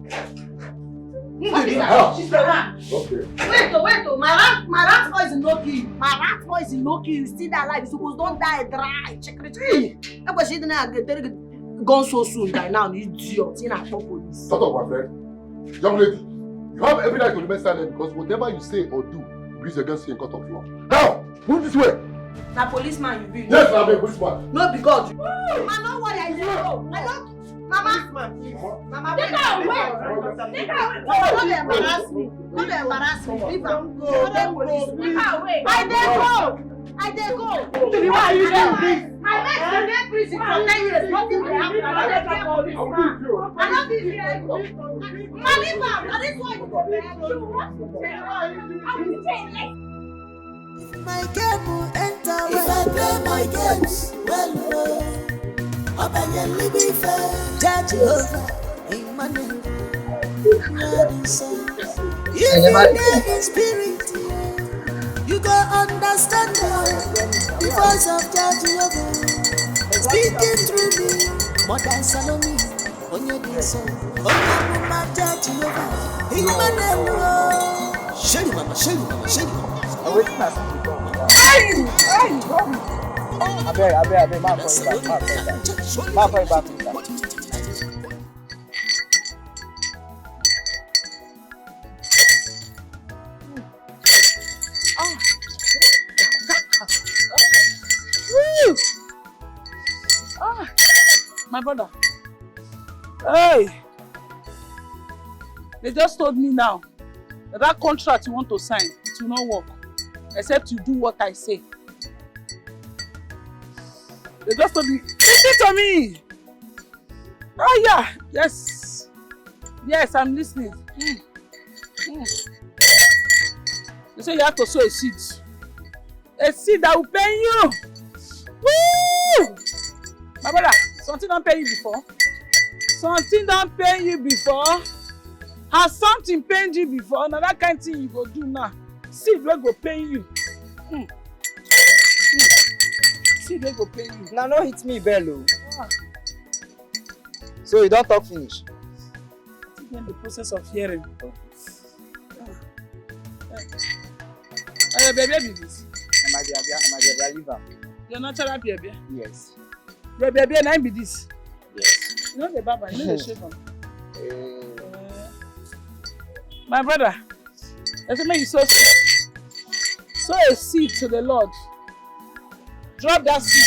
She's the one. Okay. Wait, my poison no kill. My rat poison no kill. You still die alive. You suppose don't die dry. Check it. That was she didn't get gone so soon. Die now, you idiot. In a police. Shut up, my friend. Young lady, you have every right to remain silent because whatever you say or do is against you in court of law. Now, move this way. Na policeman you be. Yes, I'm a policeman. No, because. Mama, no worry. I know. I don't. Mama, Mama, take her away. Take her away. Don't embarrass me. Don't embarrass me. Leave her. Don't police. Take her away. I dey go. I dey go. Why are you doing this? My next is in prison for 10 years. Nothing will happen. I don't care for this man. I don't be here. Maliba, that is why you go there. My game will enter if I play my games well. Obey be fair, judge over in my name. If you live in spirit, you go understand the voice of Judge over speaking through me. More than Salome, on your days, on my Judge over in my name. Shady mama, shady mama, shady mama. I beg, my back. My brother. Hey! They just told me now that contract you want to sign, it will not work. Except you do what I say. They just told me, listen to me! Oh yeah, yes. Yes, I'm listening. They say you have to sow a seed. A seed that will pay you. Woo! My brother, something don't pay you before. Something don't pay you before. Has something paid you before? Now that kind of thing you go do now. Seed will go pay you. Seed will go pay you. Now no hit me bello. So you don't talk finish. I'm in the process of hearing. Your baby be this. My baby, leave her. Your natural baby? Yes. Your baby and be this? Yes. You know the baba, you know the shape of my brother, I say make you sow seed. Sow a seed to the Lord. Drop that seed.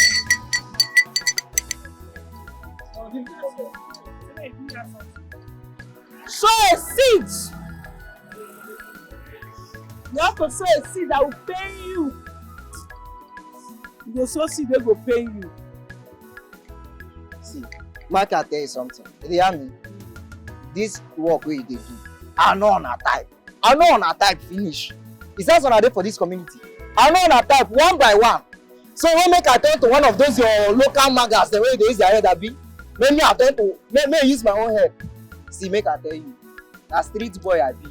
Sow a seed. You have to sow a seed that will pay you. You go sow seed that will pay you. See, Mark, I tell you something. You hear me? This work where they do, I know on a type. I know on a type finish. It's just on a day for this community. I know on a type one by one. So when make I turn to one of those your local magas, the way they use their head that be, make me attend to, may use my own head. See, make I tell you, that street boy I be.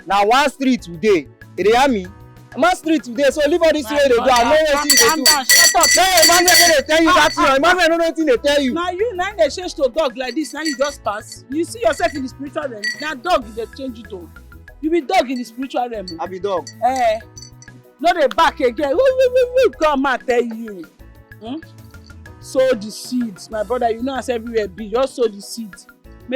Now one street today, you hear me? One street today, so leave all this way they go. I know anything they do. Shut up. No, Emmanuel they tell you that thing. Emmanuel don't know anything they tell you. Now you now they change to dog like this. Now you just pass. You see yourself in the spiritual realm. Now dog they change you to. You be dog in the spiritual realm. I be dog. No they back again. Woo, come and tell you. Sow the seeds, my brother. You know as everywhere be. Just sow the seeds.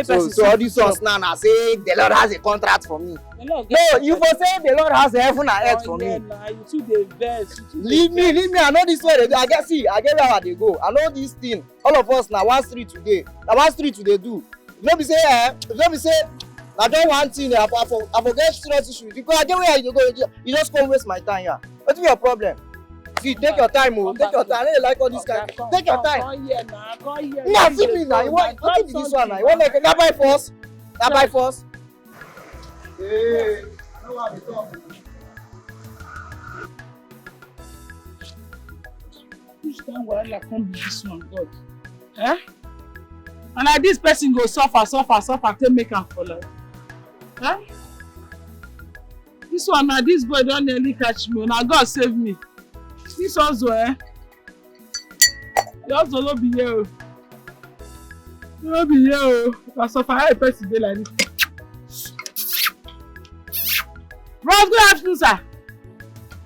So all these ones now say the Lord has a contract for me. No, you for say the Lord has a heaven and earth for me. Nah, you too the verse. Leave me. I know this way they do. I get where they go. I know this thing. All of us now one street today. Now one street today do. Let me say, I don't want thing. I forget serious issues. Because I get where you go. You just come waste my time here. What's your problem? See, take your time, oh. Take your time. I don't like all this kind. Take your time. Come here. Nah, see me now. You want what is this one now? You want like that by force? That by force? Hey, no one be talking. Which time will I come be this one, God? Eh? And like this person go suffer till make am for life. Eh? This one now, this boy don't nearly catch me. Now God save me. This also, you also no be here. No be here. I suffer how a person dey like this. Bros, good afternoon, sir.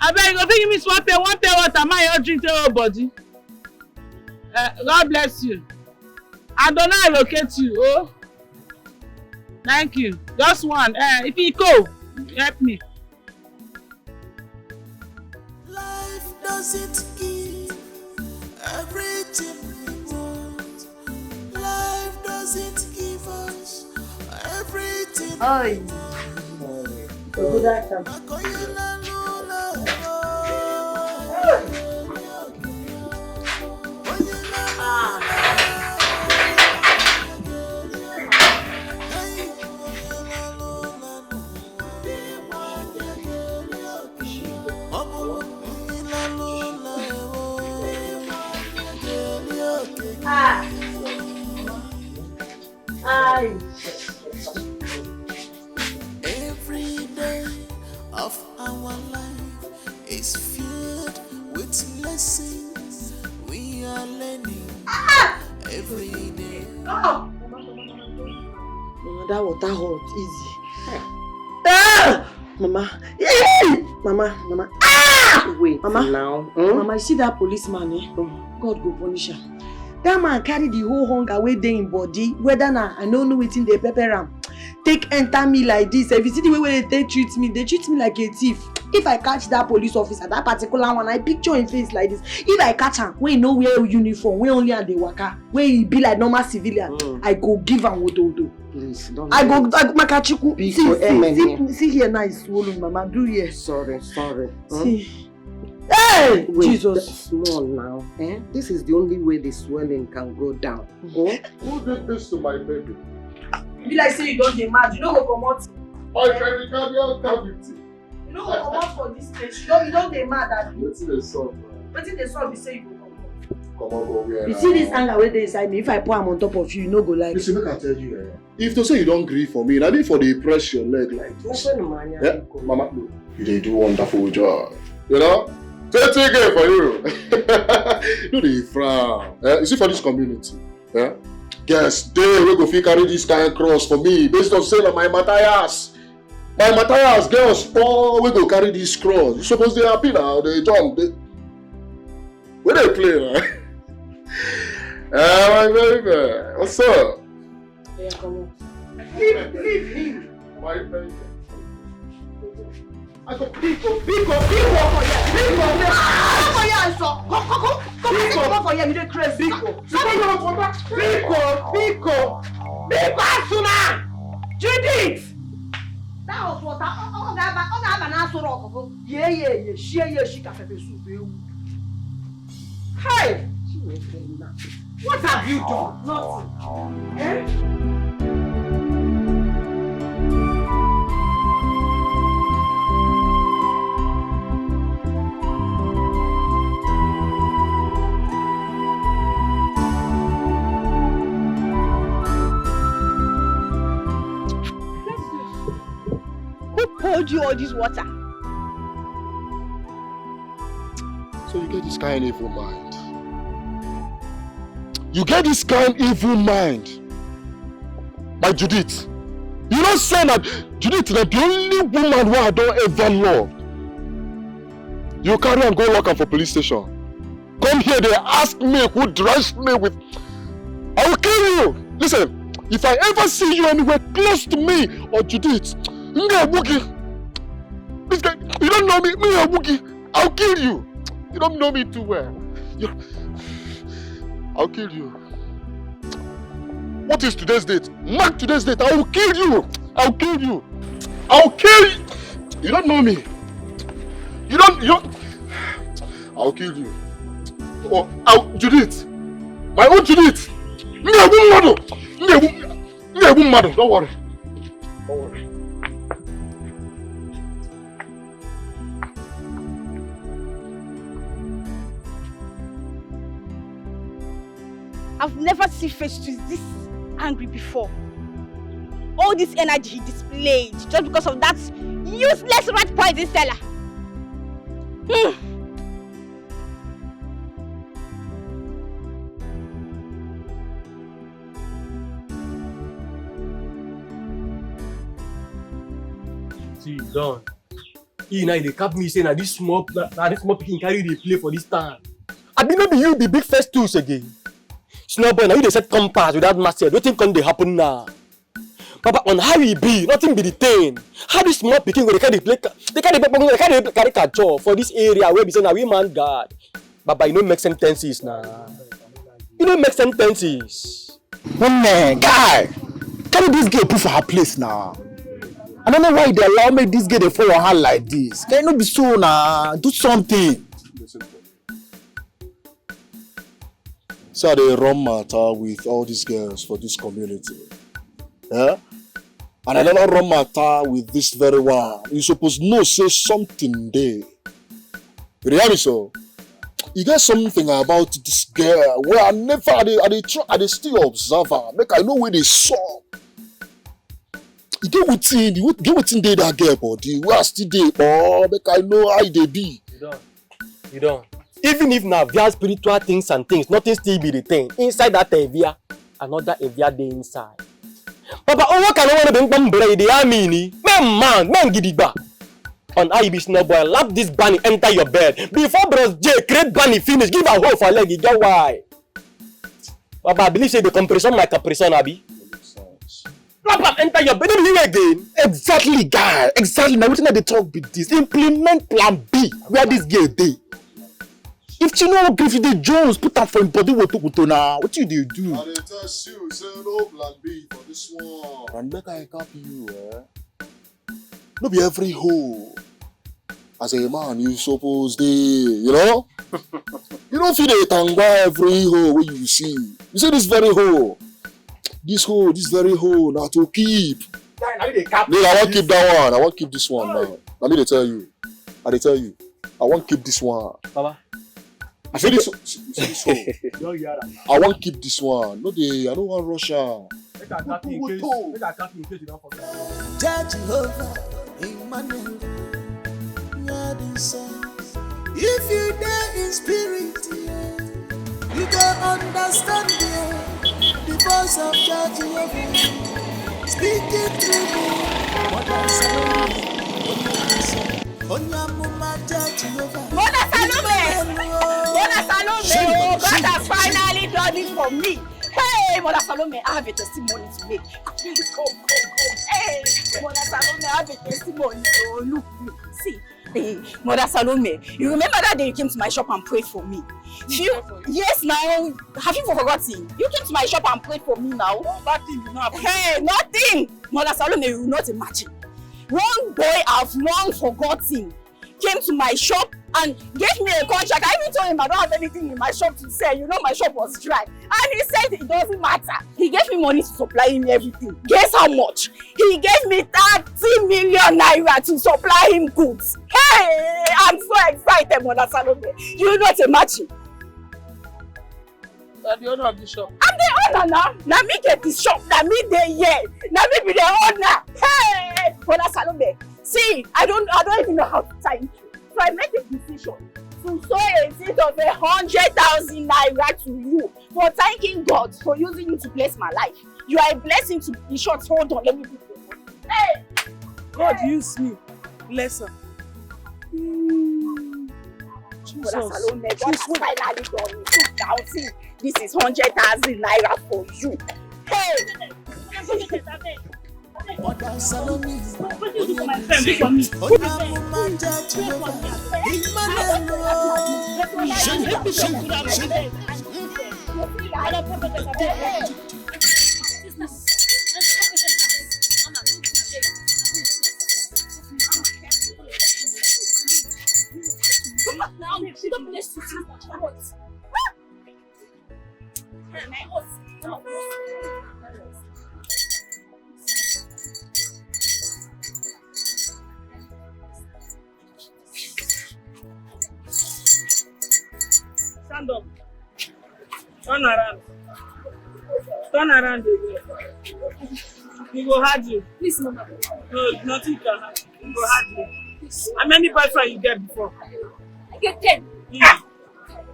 I beg you, give me one pay water, my own drink to your body. God bless you. I don't know allocate you, oh. Thank you. Just one. If you go, help me. Life doesn't give everything we want. Life doesn't give us everything. Oi. Good Every day of our life is filled with lessons we are learning. Every day. Mama, that water hot, easy. Mama, Mama. Wait, Mama. Now. Mama, you see that policeman, eh? God go punish her. That man carry the whole hunger away there in body. Whether na I don't know wetin dey pepper am. Take enter me like this. If you see the way they treat me like a thief. If I catch that police officer, that particular one, I picture him face like this. If I catch him, when he no wear uniform, when only and dey waka, when he be like normal civilian, I go give am wodo. Please don't. I go makachiku. See here now is swollen, Mama. Do here. Sorry. See. Hey! Wait, Jesus. Small now. This is the only way the swelling can go down. Who did this to my baby? Be like say you don't dey mad. You no go comot. My pericardial cavity. You no go comot for this place. You don't dey mad at me. Wetin dey sup, man? Wetin dey sup be say you go comot. Comot go where? You see this anger wey dey inside me. If I pour am on top of you, you no go like. Listen, make I tell you, if to say you don't grieve for me, na me for dey press your leg like this. Mama, you dey do wonderful job. You know? Take it for you. No dey frown. You see for this community, yes, they we go fit carry this kind cross for me based on say na my Matthias girls all we go carry this cross. You suppose they happy now, they jump. Where they play, man? My baby, what's up? Yeah, come on. Leave him. My baby. I go pick for here. Come for here. You dey crazy. Pico. Judith. That was what I Yeah. She can soup. Hey. What have you done? Nothing. Poured you all this water. So you get this kind of evil mind. My Judith. You don't say that Judith is the only woman who I don't ever love. You carry and go lock up for police station. Come here, they ask me who dressed me with. I will kill you. Listen, if I ever see you anywhere close to me or Judith, this guy, you don't know me, a Wookie. I'll kill you. You don't know me too well. I'll kill you. What is today's date? Mark today's date. I will kill you. I'll kill you. You don't know me. You don't. I'll kill you. Judith. My own Judith. Don't worry. I've never seen Festus this angry before. All this energy he displayed just because of that useless rat poison seller. See, Don. You know, they cap me saying that this small picking carry the play for this time. I be maybe you the big first tools again. Small boy, now you they set compass without master. What think can they happen now? Papa, on how he be, nothing be the thing. How this small picking they carry play, they carry catch for this area where we say now we man God. Papa, you know make sentences now. You know make sentences. Man, guy, carry this girl put for her place now. I don't know why they allow me this girl to follow her like this. Can you not be so now? Do something. So they run matter with all these girls for this community. Yeah? And I don't run matter with this very one. You supposed to know say something there. You hear me so? You get something about this girl where I never I still observe her. Make I know where they saw. You get within there that girl body. Where I still there, oh, make I know how they be. You don't. Even if now via spiritual things and things, nothing still be the thing. Inside that Evia, another Evia day inside. Papa, oh, what can I want to bring bread? I mean, man, gidiba. On IB snow boy, lap this bunny enter your bed. Before Bros J create bunny finish, give a hole for leg, you get why? Papa, I believe say the compression like a prison, Abi. Papa, enter your bed, you again. Exactly, guy. Exactly. Now, what they talk with this? Implement plan B, where this girl day. If you know if the Jones put up for him body with now, what you do? I tell you, say no plan B for this one. And make I copy you, No be every hoe. As a man, you suppose you know? You don't feel the tangba every hoe where you see. You say this very hoe. This very hoe, now to keep. No, I won't keep that one. I won't keep this one now. Let me tell you. I won't keep this one. Papa. I say this one. I won't keep this one. No, I don't want Russia. Judge Jehovah, Emmanuel, if you dare in spirit, you can understand the voice of Judge Jehovah speaking through me. What I say, Mother Salome, God has finally done it for me. Hey, Mother Salome, I have a testimony to make. Please come. Hey, Mother Salome, I have a testimony. Oh, look. See, hey, Mother Salome, you remember that day you came to my shop and prayed for me? Yes, now, have you forgotten? You came to my shop and prayed for me now. Nothing did not happen. Hey, nothing. Mother Salome, you will not imagine. One boy I've long forgotten came to my shop and gave me a contract. I even told him I don't have anything in my shop to sell. You know my shop was dry. And he said it doesn't matter. He gave me money to supply him everything. Guess how much? He gave me 30 million naira to supply him goods. Hey, I'm so excited, Mother Salome. You will not imagine. You are the owner of the shop. I'm the owner now. Now me get the shop. Now me there here. Now me be the owner. Hey, Mother Salome. See, I don't even know how to thank you. So I made a decision to sow a seed of 100,000 naira to you for thanking God for using you to bless my life. You are a blessing to be short. Hold on, let me do this. Hey! God use me. Bless her. Mother Salome, God has finally done it. Now see, this is 100,000 naira for you. Hey! Mother Salome, what do you do for my friend? Do for me. Stand up. Turn around. Turn around again. He go hard you. Please, Mama. No, nothing can happen. He go hard you. How many boyfriends you get before? I get 10. Yeah.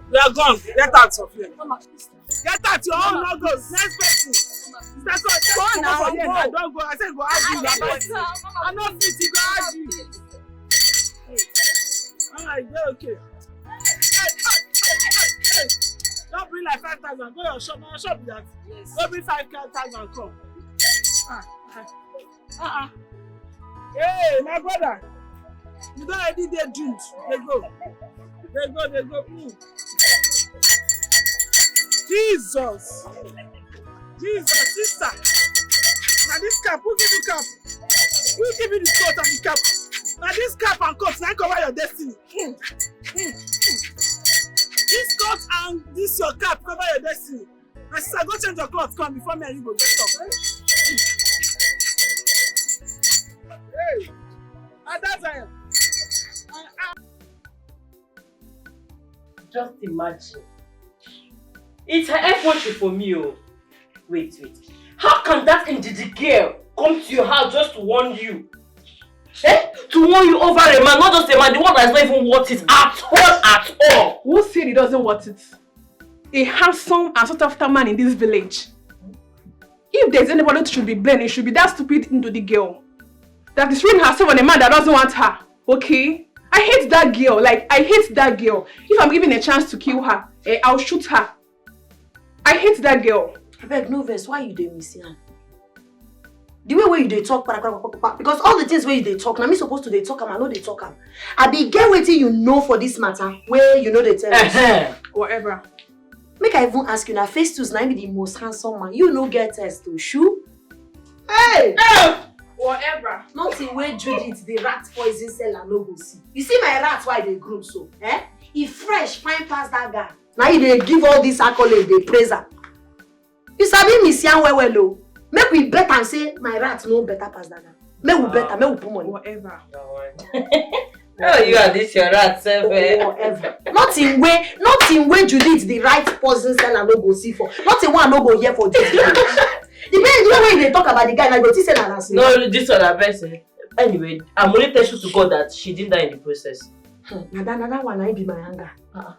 We are gone. Get out of here. Mama, please. Get out. Your own no goes. Next person. Go now. I don't go. I said go hard you. I'm not fit. Go hard you. okay. Don't bring like 5,000. Go your shop. My shop is that. Yes. Go bring 5,000. Come. Hey, my brother. You don't already get doomed. They go. Jesus, sister. Now this cap, who give you cap? Who give you the coat and the cap? Now this cap and coat, now cover your destiny. This coat and this your cap cover your destiny. My sister, go change your clothes, come before me and you go get up. Hey, and that's I am. Just imagine. It's her effort for me. Oh. Wait. How can that indigent girl come to your house just to warn you? To warn you over a man, not just a man, the one that's not even worth it at all. Who said he doesn't want it? A handsome and sought after man in this village. If there's anybody that should be blamed, it should be that stupid the girl. That is throwing herself on a man that doesn't want her. Okay? I hate that girl. Like, I hate that girl. If I'm given a chance to kill her, I'll shoot her. I hate that girl. I beg, no verse. Why you doing miss him? The way you dey talk, because all the things where you dey talk, now me supposed to dey talk am, I know they talk am. I be get wetin you know for this matter, where you know they tell us. Whatever. Make I even ask you now, Festus now be the most handsome man. You no get test to shoe. Hey! Whatever. Nothing where Judith the rat poison seller no go see. You see my rat why they groom so? If fresh, fine past that guy. Now you dey give all this accolade, they praise her. You sabi miss yan well. Make we bet and say my rat no better pass that guy. Make we better, make we put money. Whatever. Oh, you are this your rat, whatever. Nothing way Judith the right poison seller no go see for. Nothing one no go hear for this. The way they talk about the guy, I go say na. No, this one I best. Anyway, I'm only thankful to God that she didn't die in the process. Now that one I be my anger.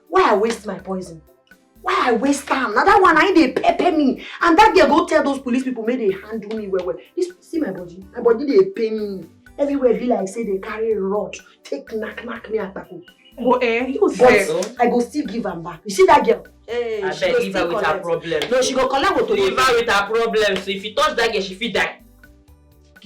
Why I waste my poison? Why I waste time? Now that one I they pepper me. And that girl go tell those police people may they handle me well. This see my body. My body they pain me. Everywhere be like say they carry a rod. Take knock me at back. Oh, you say so? I go still give her back. You see that girl? Hey, I bet leave her with her problem. No, she go collect what to leave her with her problem. So if you touch that girl, she fit die.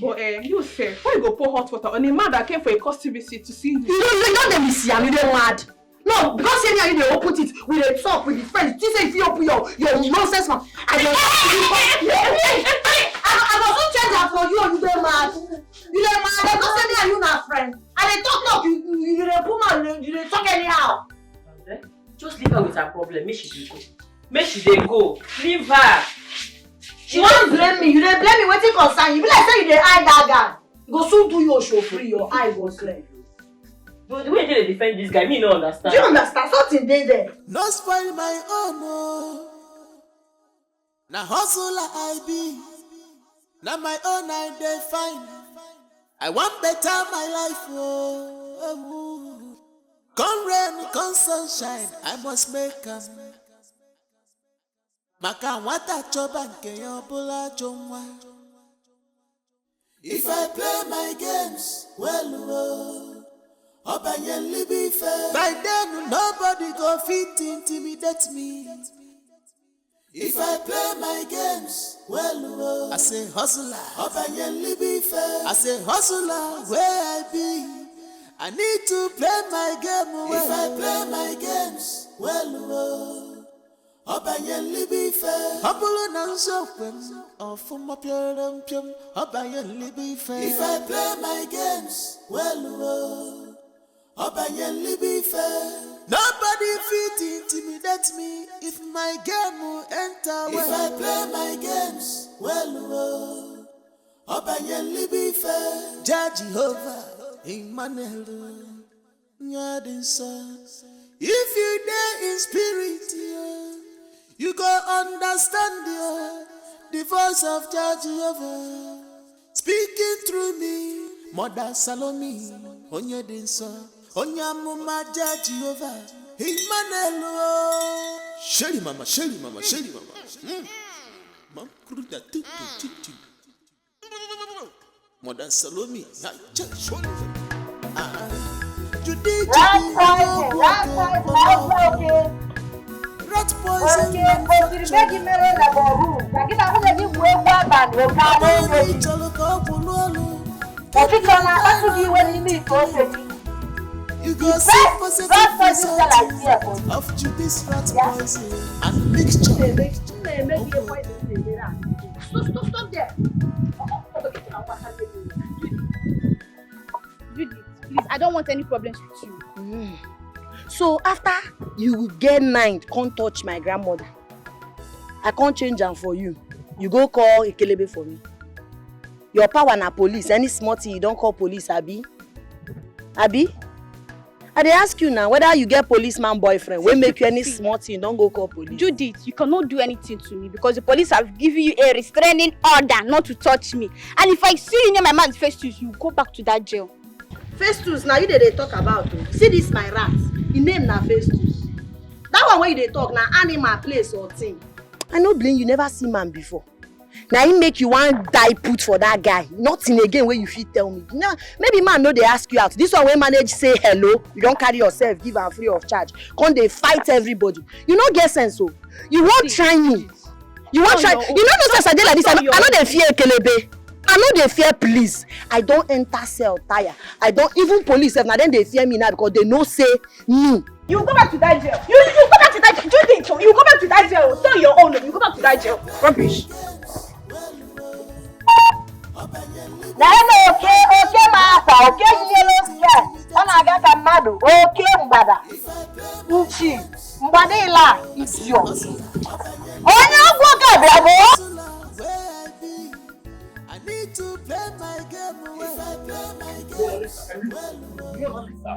But you say, why you go pour hot water on a man that came for a custom visit to see you? You don't let me see, I'm even mad. No, because here you dey open it with a talk with the friends. You say if you open your nonsense man, I don't change that for you. You dey mad. You dey mad. They don't say me and you na friend. And they talk. You dey put man. You dey talk anyhow. Just leave her with her problem. Make she dey go. Make she dey go. Leave her. She won't blame me. You dey blame me. Wetin concern you? Be like say you dey hide that guy. You go soon do your show free. Your eye go clear. But the way they defend this guy, me no understand. Do you understand? Something there. No spoil my own, no. Now hustle like I be. Now my own I define. I want better my life, oh. Come rain, come sunshine, I must make them. Maka wata chobanke yobola jomwa. If I play my games, well, Obayeli be fair. By then nobody go fit intimidate me. If I play my games, well, I say hustler. Obayeli be fair. I say hustler, where I be. I need to play my game well. If I play my games, well, Obayeli be fair. Apollo nansopen, off my pure Obayeli be fair. If I play my games, well, Obayeli be fair. Nobody fit intimidate me if my game will enter well. If I play my games, well, Obayeli be fair. Judge Jehovah, Emmanuel, Nyadinsa. If you dare in spirit, you go understand the voice of Judge Jehovah speaking through me. Mother Salome, Onyadinsa. Onyamuma Jehovah, Emmanuel. Shelly mama. Mam kruda tutu. Mother Salome, Rat poison you go see positive of Judy's rat poison and mixture. Stop there. Judith, please, I don't want any problems with you. So after you get 9, can't touch my grandmother. I can't change them for you. You go call Ekelebe for me. Your power na police. Any small thing you don't call police, Abi? Abi? I dey ask you now whether you get policeman boyfriend. We make you any small thing, you don't go call police. Judith, you cannot do anything to me because the police have given you a restraining order not to touch me. And if I see you near my man's Festus, you go back to that jail. Festus, now you dey talk about. See this my rat. His name na Festus. That one where you dey talk na animal place or thing. I no blame you, never see man before. Now he make you one die put for that guy. Nothing again where you fit tell me. No, maybe man no they ask you out. This one when manage say hello, you don't carry yourself, give am free of charge. Come they fight everybody. You no get sense so. You won't try me. You won't try. You know no sense I dey like this. I know they fear Kelebe. I know they fear police. I don't enter cell tire. I don't even police. Now then they fear me now because they know say me. You go back to that jail. You go back to that jail. Judith, you go back to that jail. Tell your own. You go back to that jail. Rubbish. Okay, master. Okay, yellow sky. Ona gaka madu. Okay, mbada. Uchi. Mbadela. Idiot. Onye ogwoka bravo.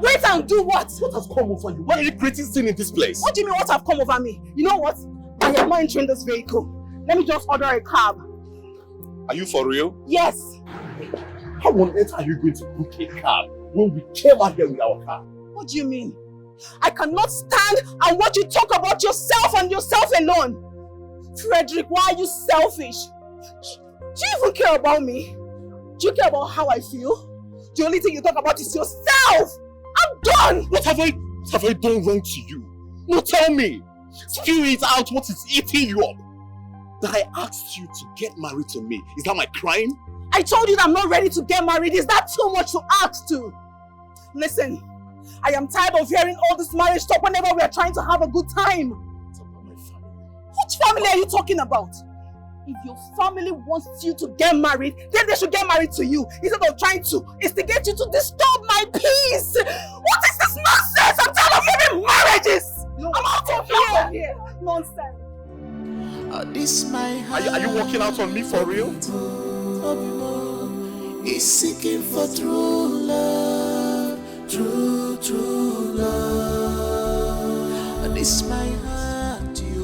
Wait and do what? What has come over you? Why are you creating sin in this place? What do you mean what have come over me? You know what? I am not entering this vehicle. Let me just order a cab. Are you for real? Yes. How on earth are you going to book a cab when we came out here with our car? What do you mean? I cannot stand and watch you talk about yourself and yourself alone. Frederick, why are you selfish? Do you even care about me? Do you care about how I feel? The only thing you talk about is yourself! I'm done! What have I done wrong to you? No, tell me! Spew it out what is eating you up! That I asked you to get married to me. Is that my crime? I told you that I'm not ready to get married. Is that too much to ask to? Listen, I am tired of hearing all this marriage talk whenever we are trying to have a good time. It's about my family. Which family are you talking about? If your family wants you to get married, then they should get married to you instead of trying to instigate you to disturb my peace. What is this nonsense? I'm tired of hearing marriages. No, I'm out of here. Nonsense. This my heart. Are you walking out on me for real? Is seeking for true love, true love. This my heart, you.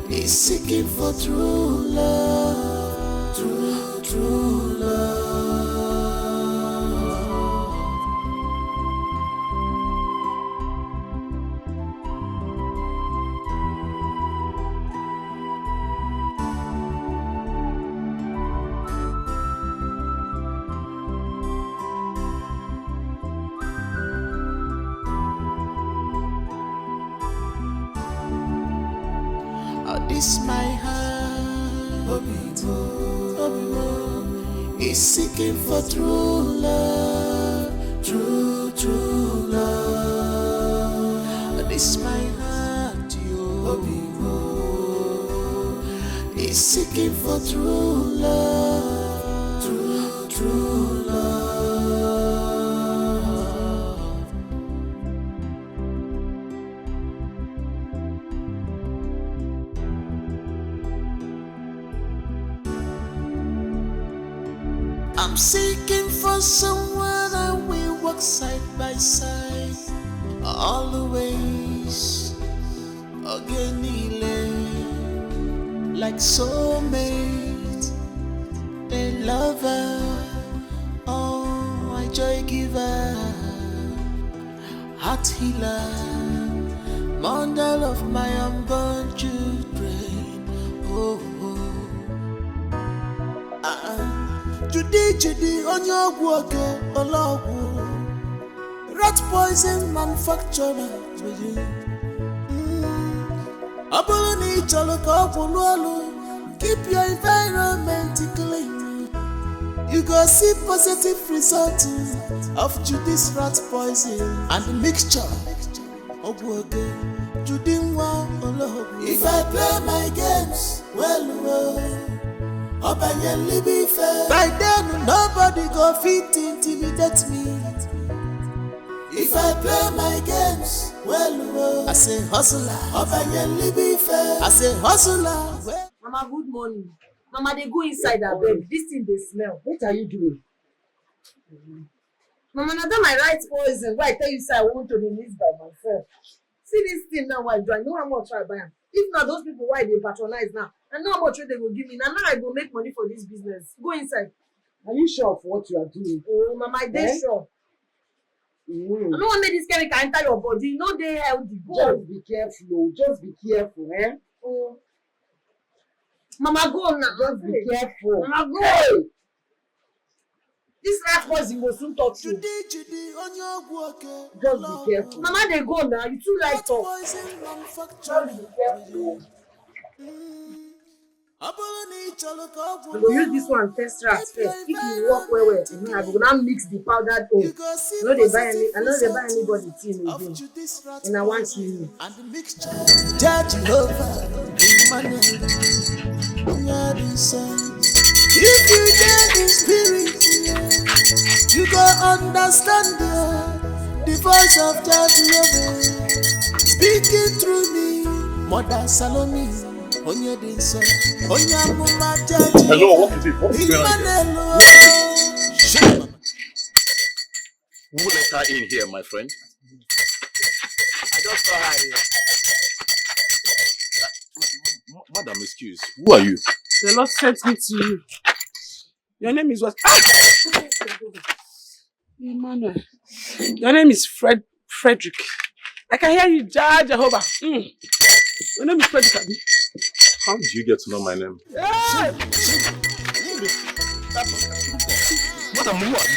Is seeking for true love, true love. This my heart, is seeking for true love, true love. This my heart, you is seeking for true love, true love. I'm seeking for someone I will walk side by side all the ways again, like soulmate, a lover, oh, a joy giver, heart healer, mother of my unborn children, oh. Judy, on your work, rat poison manufacturer. Abulani Chaloko, keep your environment clean. You go see positive result of Judy's rat poison and the mixture of work. If I play my games well, by then nobody go fit intimidate me. If I play my games well, I say hustler. I say hustler. Mama, good morning. Mama, they go inside our bed. This thing they smell. What are you doing? Mama, now that my right poison. Why I tell you say I want to release by myself. See this thing now, why do I know how much I buy them? If not those people, why they patronize now? I know how much they will give me. Now I go make money for this business. Go inside. Are you sure of what you are doing? Oh, Mama, I dey sure. I don't want to make this chemical enter your body. No, they healthy. Go. Just be careful. Just be careful, eh? Oh. Mama, go now. Just be careful. Mama, go. This rat poison will soon touch you. Judy, on your work. Just be careful. Mama, they go now. You too like talk. Just be careful. I will use this one test rat first. If you walk well, I will now mix the powdered oil. I know they buy anybody tea again. And I want you. Judge over if you get the spirit, you go understand the voice of Judge Jehovah speaking through me. Mother Salome, Onya Dinso, Onya Muma Judge. Hello, what is it? What is going on here? Who let her in here, my friend? I just saw her here. Madam, excuse. Who are you? The Lord sent me to you. Your name is what? Emmanuel. Your name is Frederick. I can hear you, Judge Jehovah. Your name is Frederick, Abi. How did you get to know my name? Yeah. Madam, who are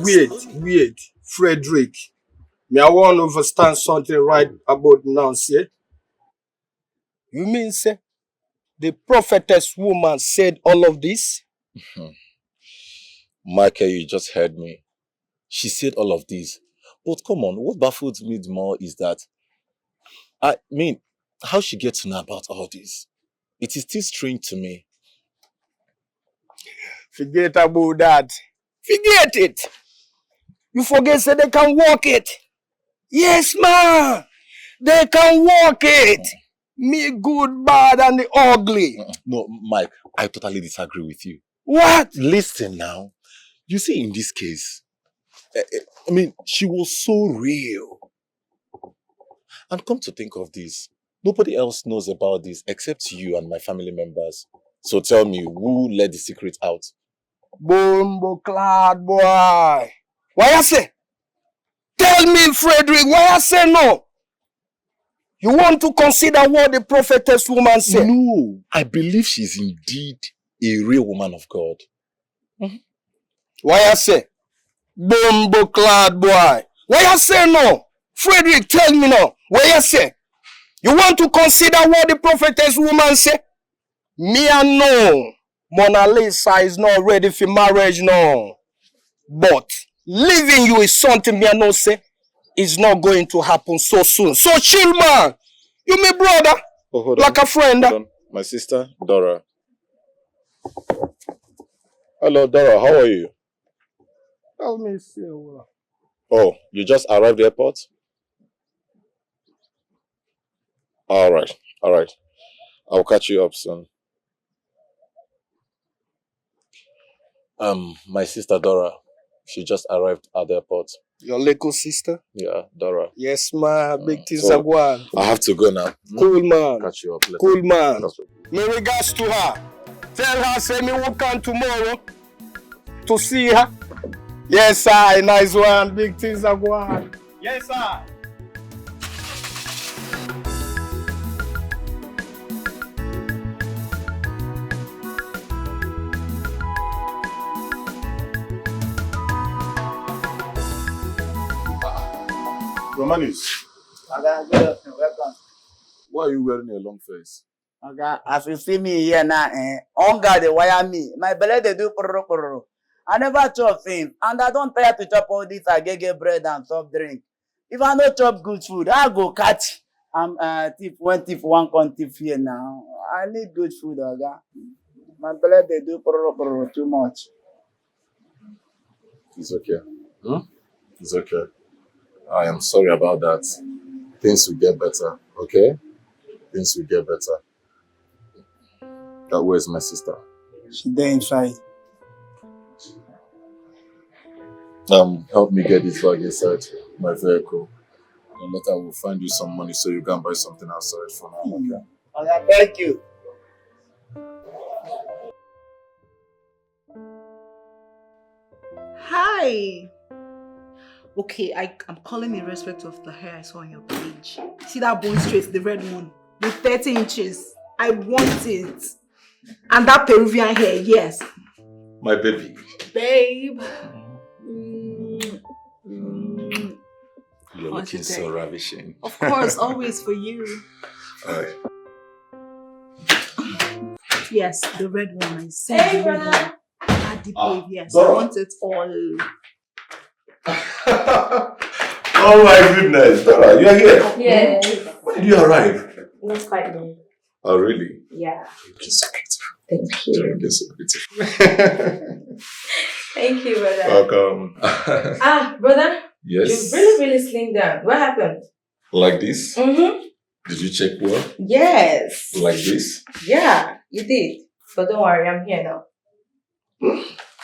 you? Weird. Frederick. Me, I want to understand something right about now, see? You mean, say, the prophetess woman said all of this? Michael, you just heard me. She said all of this. But come on, what baffles me the more is that, I mean, how she gets to know about all this? It is still strange to me. Forget about that. Forget it. You forget say they can walk it. Yes, man. They can walk it. Me good, bad, and the ugly. No, Mike, I totally disagree with you. What? Listen now. You see, in this case, I mean, she was so real. And come to think of this, nobody else knows about this except you and my family members. So tell me, who let the secret out? Bombo clad boy. Why I say? Tell me, Frederick, why I say no? You want to consider what the prophetess woman said? No, I believe she's indeed a real woman of God. Why I say? Bombo clad boy. Why I say no? Frederick, tell me no. Why I say? You want to consider what the prophetess woman said? Me I know. Mona Lisa is not ready for marriage no. But leaving you is something me I know say is not going to happen so soon. So chill, man. You my brother. Oh, like a friend. Hold on. My sister, Dora. Hello, Dora. How are you? Let me see. Oh, you just arrived at the airport? All right. I'll catch you up soon. My sister Dora, she just arrived at the airport. Your little sister? Yeah, Dora. Yes, man. Big things are going. I have to go now. Cool, man. Catch you up later. Cool, man. My regards to her. Tell her, say me will come tomorrow to see her. Yes, sir. Nice one. Big things are going. Yes, sir. Romanis, Okay, good afternoon. Welcome. why are you wearing a long face? Okay, as you see me here now, hunger they wire me. My belly they do pororo. I never chop things, and I don't try to chop all this agege bread and soft drink. If I don't chop good food, I go catch. I'm thief one con thief here now. I need good food, okay? My belly they do pororo too much. It's okay. It's okay. I am sorry about that. Things will get better, okay? Things will get better. Where's my sister? She's there inside. Help me get this bag inside my vehicle. And later we'll find you some money so you can buy something outside for now, okay? Okay, thank you. Hi. Okay, I'm calling in respect of the hair I saw on your page. See that bone straight, the red one, with 30 inches. I want it. And that Peruvian hair, yes. My baby. Babe. You're looking so ravishing. Of course, always for you. Alright. Yes, the red one. I said Hey, the red brother. one. Babe, yes, Dora. I want it all. Oh my goodness, Dora, you're here? Yes. When did you arrive? Not quite long. Oh, really? Yeah. You're so beautiful. Thank you. You're so beautiful. Thank you, brother. Welcome. Brother. Yes. You really slimmed down. What happened? Like this? Mm-hmm. Did you check well? Yes. Like this? Yeah, you did. But don't worry, I'm here now.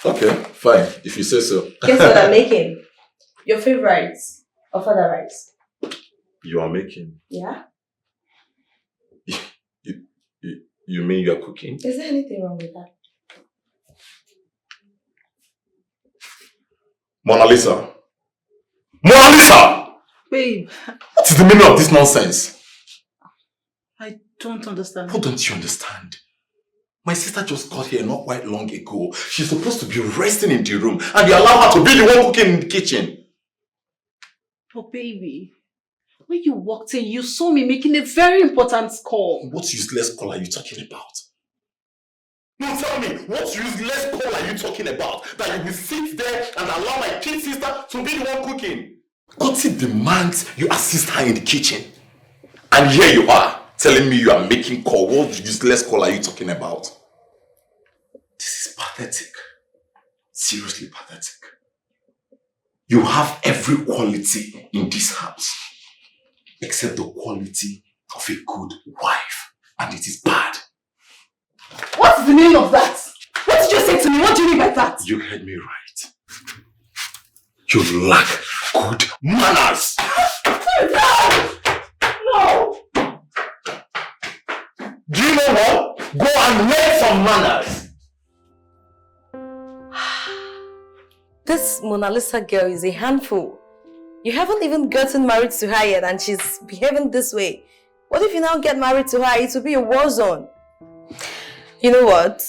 Okay, fine. If you say so. Guess what I'm making? Your favorite of other rice. You are making. Yeah? You mean you are cooking? Is there anything wrong with that? Mona Lisa! Mona Lisa! Babe, What is the meaning of this nonsense? I don't understand. What don't you understand? My sister just got here not quite long ago. She's supposed to be resting in the room and you allow her to be the one cooking in the kitchen. Oh, baby. When you walked in, you saw me making a very important call. What useless call are you talking about? No, tell me, what useless call are you talking about? That you will sit there and allow my kid sister to be the one cooking? Koti demands you assist her in the kitchen. And here you are, telling me you are making call. What useless call are you talking about? This is pathetic. Seriously pathetic. You have every quality in this house, except the quality of a good wife. And it is bad. What's the meaning of that? What did you say to me? What do you mean by that? You heard me right. You lack good manners. No! Do you know what? Go and learn some manners. This Mona Lisa girl is a handful. You haven't even gotten married to her yet and she's behaving this way. What if you now get married to her? It will be a war zone. You know what?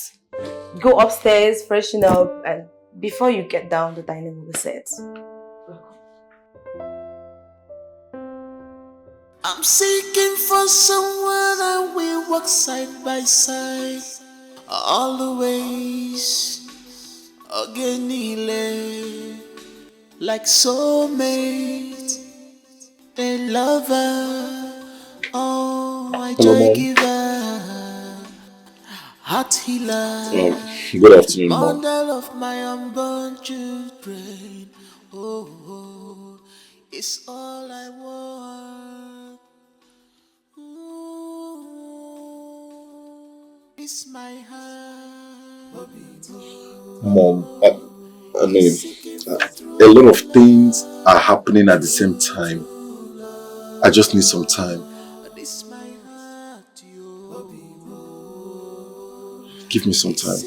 Go upstairs, freshen up, and before you get down, the dining will be set. I'm seeking for someone that will walk side by side all the ways. Ogenile, like soulmate, a lover, oh, a joy giver, heart healer, Good afternoon, Mom. bundle of my unborn children. Oh, it's all I want. It's my heart. Mom, I mean, a lot of things are happening at the same time. I just need some time. Give me some time.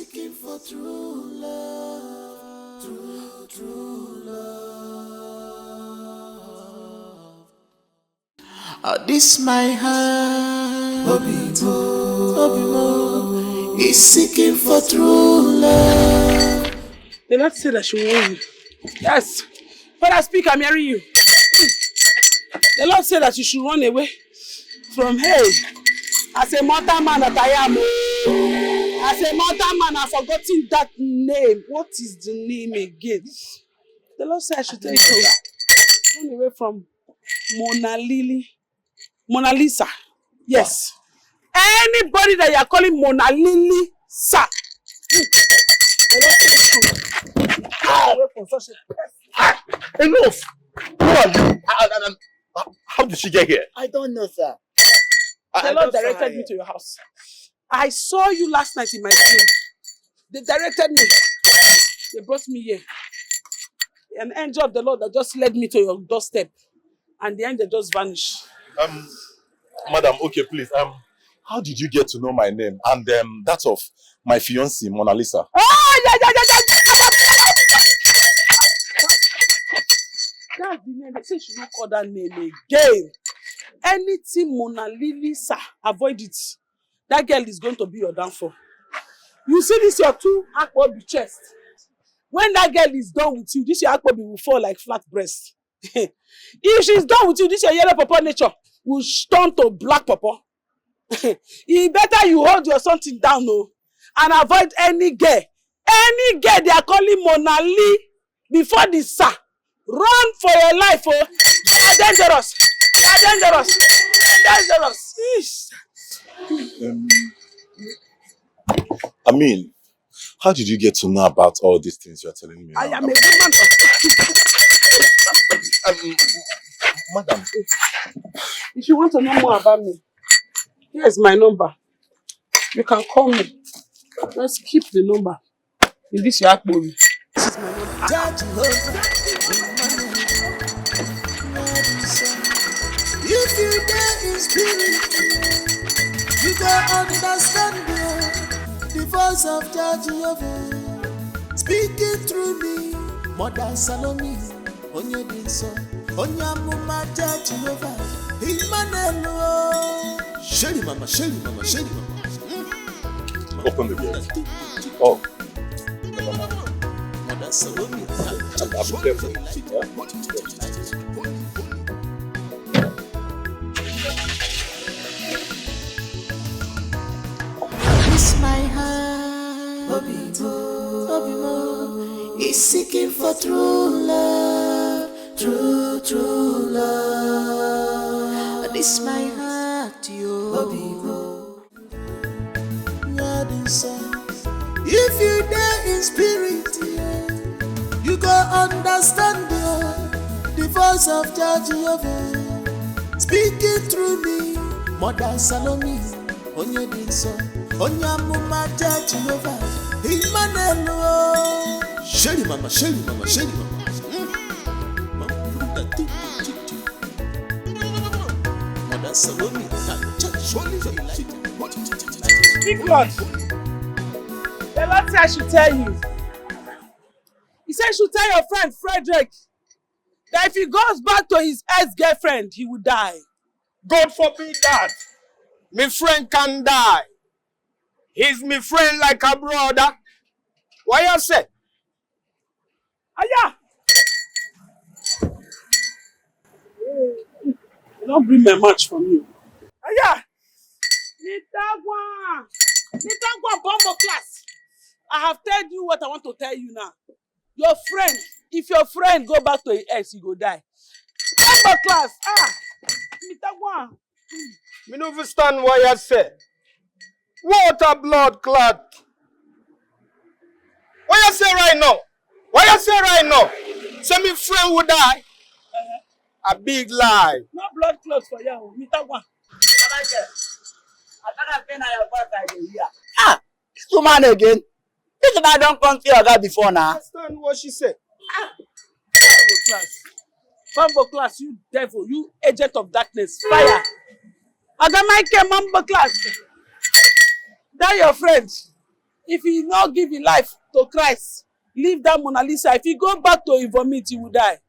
This my heart, is seeking for true love. They not say that she won you. Yes. When I speak, I marry you. The Lord said that you should run away from hell. As a mortal man that I am. As a mortal man, I've forgotten that name. What is the name again? The Lord said I should tell you to run away from Mona Lisa. Yes. Anybody that you are calling Mona Lisa. Enough! Who are you? How did she get here? I don't know, sir. The Lord directed me to your house. I saw you last night in my dream. They directed me. They brought me here. An angel of the Lord that just led me to your doorstep. And the angel just vanished. Madam, okay, please. How did you get to know my name and that of my fiancée, Mona Lisa? Yeah. That's the name. They say you should not call that name again. Anything Mona Lisa, avoid it. That girl is going to be your downfall. You see this your two akpobi chest. When that girl is done with you, this your akpobi will fall like flat breast. If she's done with you, this your yellow papa nature will turn to black papa. It better you hold your something down, no, and avoid any girl. Any girl they are calling Mona Lisa before the sir. Run for your life, oh! They are dangerous. They are dangerous. They are dangerous. How did you get to know about all these things you are telling me? I am a woman of Madam. If you want to know more about me, here's my number. You can call me. Let's keep the number. In this your akpobi. This is my number. If you dare in spirit, you can understand the voice of Jehovah speaking through me. Mother Salome, on your dinso, on your mama Jehovah, Emmanuel. Shelly mama. Open the gate. Oh. Mother Salome, I'll be careful. my heart, Obimo, is seeking for true love, true love. This my heart, yo, Obimo. If you dare in spirit, you go understand the voice of Jehovah speaking through me. Mother Salome, on your dinso. Onya mama Jehovah, Emmanuel. Shelly mama. Mother Salome, Big Lord, the Lord said I should tell you. He said I should tell your friend Frederick that if he goes back to his ex-girlfriend, he will die. God forbid that. My friend can die. He's my friend like a brother. Why you say? Aya! You don't bring my match from you. Aya! Nitagwa bombo class. I have told you what I want to tell you now. Your friend, if your friend go back to his ex, he go die. Bombo class. Nitagwa. Me no understand why you say. What a blood clot. What you say right now? Say me friend would die. A big lie. No blood clots for you. Nitagwa. This woman again. This woman don't come see her guy before now. Understand what she said? Mambo class, you devil, you agent of darkness, fire. Agamaike Mambo class. That your friend. If he not give his life to Christ, leave that Mona Lisa. If he go back to his vomit, he will die.